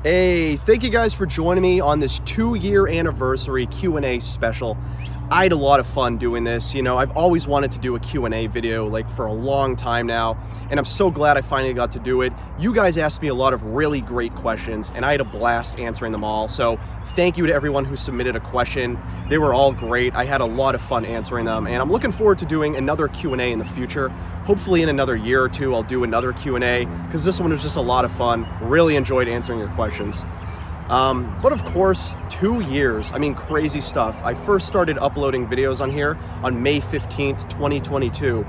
Hey, thank you guys for joining me on this 2-year anniversary Q&A special. I had a lot of fun doing this. You know, I've always wanted to do a Q&A video like for a long time now, and I'm so glad I finally got to do it. You guys asked me a lot of really great questions, and I had a blast answering them all. So thank you to everyone who submitted a question. They were all great. I had a lot of fun answering them, and I'm looking forward to doing another Q&A in the future. Hopefully in another year or two, I'll do another Q&A, because this one was just a lot of fun. Really enjoyed answering your questions. But of course, 2 years, I mean, crazy stuff. I first started uploading videos on here on May 15th, 2022.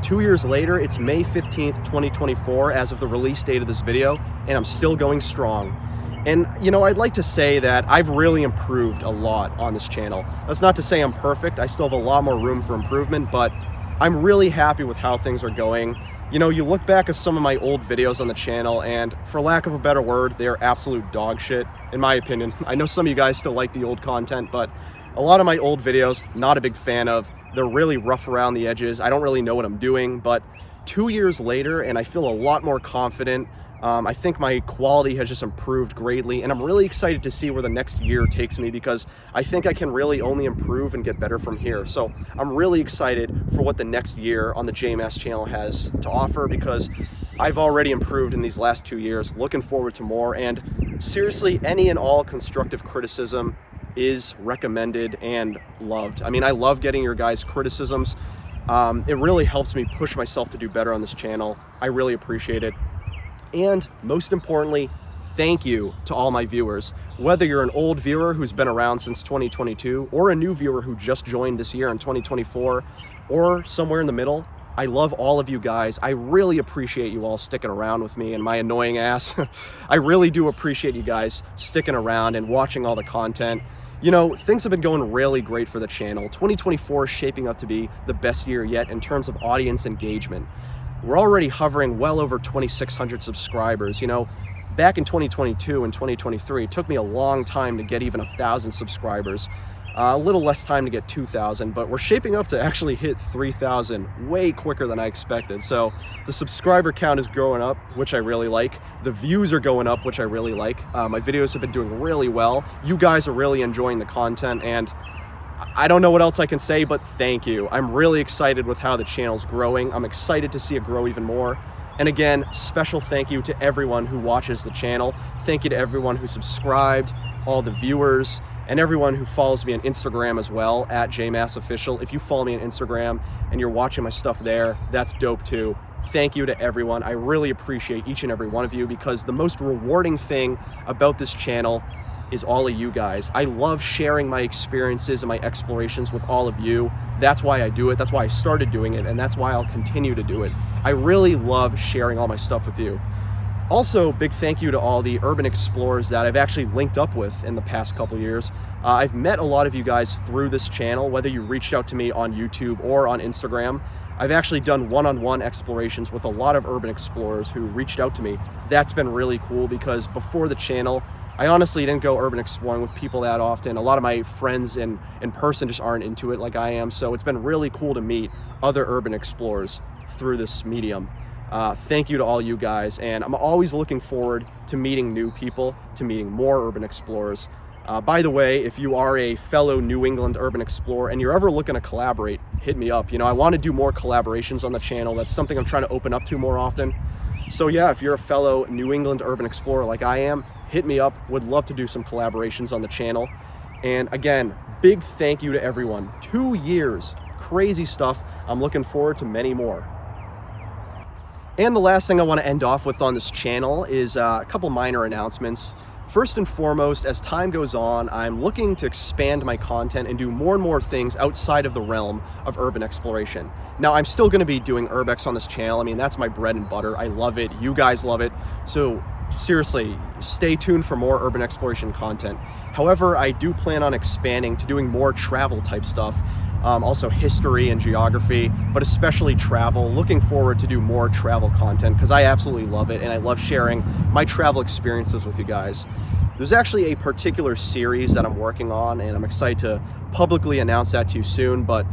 2 years later, it's May 15th, 2024 as of the release date of this video, and I'm still going strong. And, you know, I'd like to say that I've really improved a lot on this channel. That's not to say I'm perfect. I still have a lot more room for improvement, but I'm really happy with how things are going. You know, you look back at some of my old videos on the channel, and for lack of a better word, they are absolute dog shit, in my opinion. I know some of you guys still like the old content, but a lot of my old videos, not a big fan of. They're really rough around the edges. I don't really know what I'm doing, but 2 years later, and I feel a lot more confident. I think my quality has just improved greatly, and I'm really excited to see where the next year takes me, because I think I can really only improve and get better from here. So I'm really excited for what the next year on the JMass channel has to offer, because I've already improved in these last 2 years. Looking forward to more, and seriously, any and all constructive criticism is recommended and loved. I mean, I love getting your guys' criticisms. It really helps me push myself to do better on this channel. I really appreciate it. And most importantly, thank you to all my viewers. Whether you're an old viewer who's been around since 2022, or a new viewer who just joined this year in 2024, or somewhere in the middle, I love all of you guys. I really appreciate you all sticking around with me and my annoying ass. I really do appreciate you guys sticking around and watching all the content. You know, things have been going really great for the channel. 2024 is shaping up to be the best year yet in terms of audience engagement. We're already hovering well over 2,600 subscribers. You know, back in 2022 and 2023, it took me a long time to get even 1,000 subscribers. A little less time to get 2,000, but we're shaping up to actually hit 3,000 way quicker than I expected. So the subscriber count is growing up, which I really like. The views are going up, which I really like. My videos have been doing really well. You guys are really enjoying the content, and I don't know what else I can say, but thank you. I'm really excited with how the channel's growing. I'm excited to see it grow even more. And again, special thank you to everyone who watches the channel. Thank you to everyone who subscribed. all the viewers, and everyone who follows me on Instagram as well, at JMassOfficial. If you follow me on Instagram and you're watching my stuff there, that's dope too. Thank you to everyone. I really appreciate each and every one of you, because the most rewarding thing about this channel is all of you guys. I love sharing my experiences and my explorations with all of you. That's why I do it. That's why I started doing it, and that's why I'll continue to do it. I really love sharing all my stuff with you. Also, big thank you to all the urban explorers that I've actually linked up with in the past couple years. I've met a lot of you guys through this channel, whether you reached out to me on YouTube or on Instagram. I've actually done one-on-one explorations with a lot of urban explorers who reached out to me. That's been really cool, because before the channel, I honestly didn't go urban exploring with people that often. A lot of my friends in person just aren't into it like I am, so it's been really cool to meet other urban explorers through this medium. Thank you to all you guys, and I'm always looking forward to meeting new people, to meeting more urban explorers. By the way, if you are a fellow New England urban explorer and you're ever looking to collaborate, hit me up. You know, I want to do more collaborations on the channel. That's something I'm trying to open up to more often. So yeah, if you're a fellow New England urban explorer like I am, hit me up. Would love to do some collaborations on the channel. And again, big thank you to everyone. 2 years, crazy stuff. I'm looking forward to many more. And the last thing I want to end off with on this channel is a couple minor announcements. First and foremost, as time goes on, I'm looking to expand my content and do more and more things outside of the realm of urban exploration. Now, I'm still going to be doing urbex on this channel. I mean, that's my bread and butter. I love it. You guys love it. So seriously, stay tuned for more urban exploration content. However, I do plan on expanding to doing more travel type stuff. Also history and geography, but especially travel. Looking forward to do more travel content, because I absolutely love it, and I love sharing my travel experiences with you guys. There's actually a particular series that I'm working on, and I'm excited to publicly announce that to you soon, but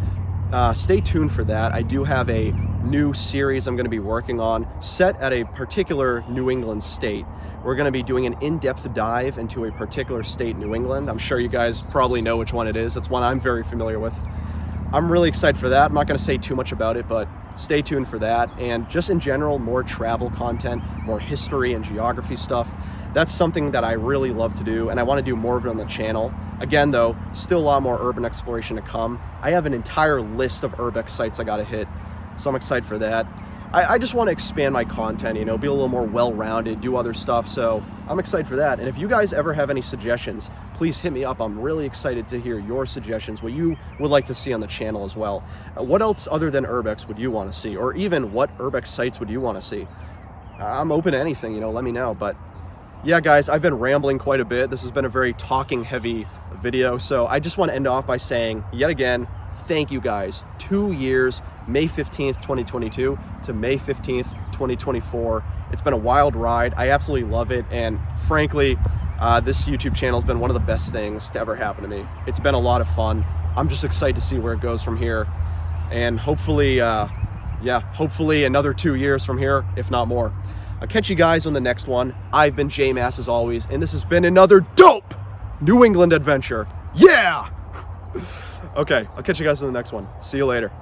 stay tuned for that. I do have a new series I'm going to be working on, set at a particular New England state. We're going to be doing an in-depth dive into a particular state in New England. I'm sure you guys probably know which one it is. It's one I'm very familiar with. I'm really excited for that. I'm not going to say too much about it, but stay tuned for that. And just in general, more travel content, more history and geography stuff. That's something that I really love to do, and I want to do more of it on the channel. Again, though, still a lot more urban exploration to come. I have an entire list of urbex sites I got to hit, so I'm excited for that. I just want to expand my content, you know, be a little more well-rounded, do other stuff, so I'm excited for that. And if you guys ever have any suggestions, please hit me up. I'm really excited to hear your suggestions, what you would like to see on the channel as well. What else other than urbex would you want to see? Or even what urbex sites would you want to see? I'm open to anything, you know, let me know. But yeah, guys, I've been rambling quite a bit. This has been a very talking-heavy video, so I just want to end off by saying, yet again, thank you guys. 2 years, May 15th, 2022 to May 15th, 2024. It's been a wild ride. I absolutely love it. And frankly, this YouTube channel has been one of the best things to ever happen to me. It's been a lot of fun. I'm just excited to see where it goes from here. And hopefully, hopefully another 2 years from here, if not more. I'll catch you guys on the next one. I've been JMass as always, and this has been another dope New England adventure. Yeah! Okay, I'll catch you guys in the next one. See you later.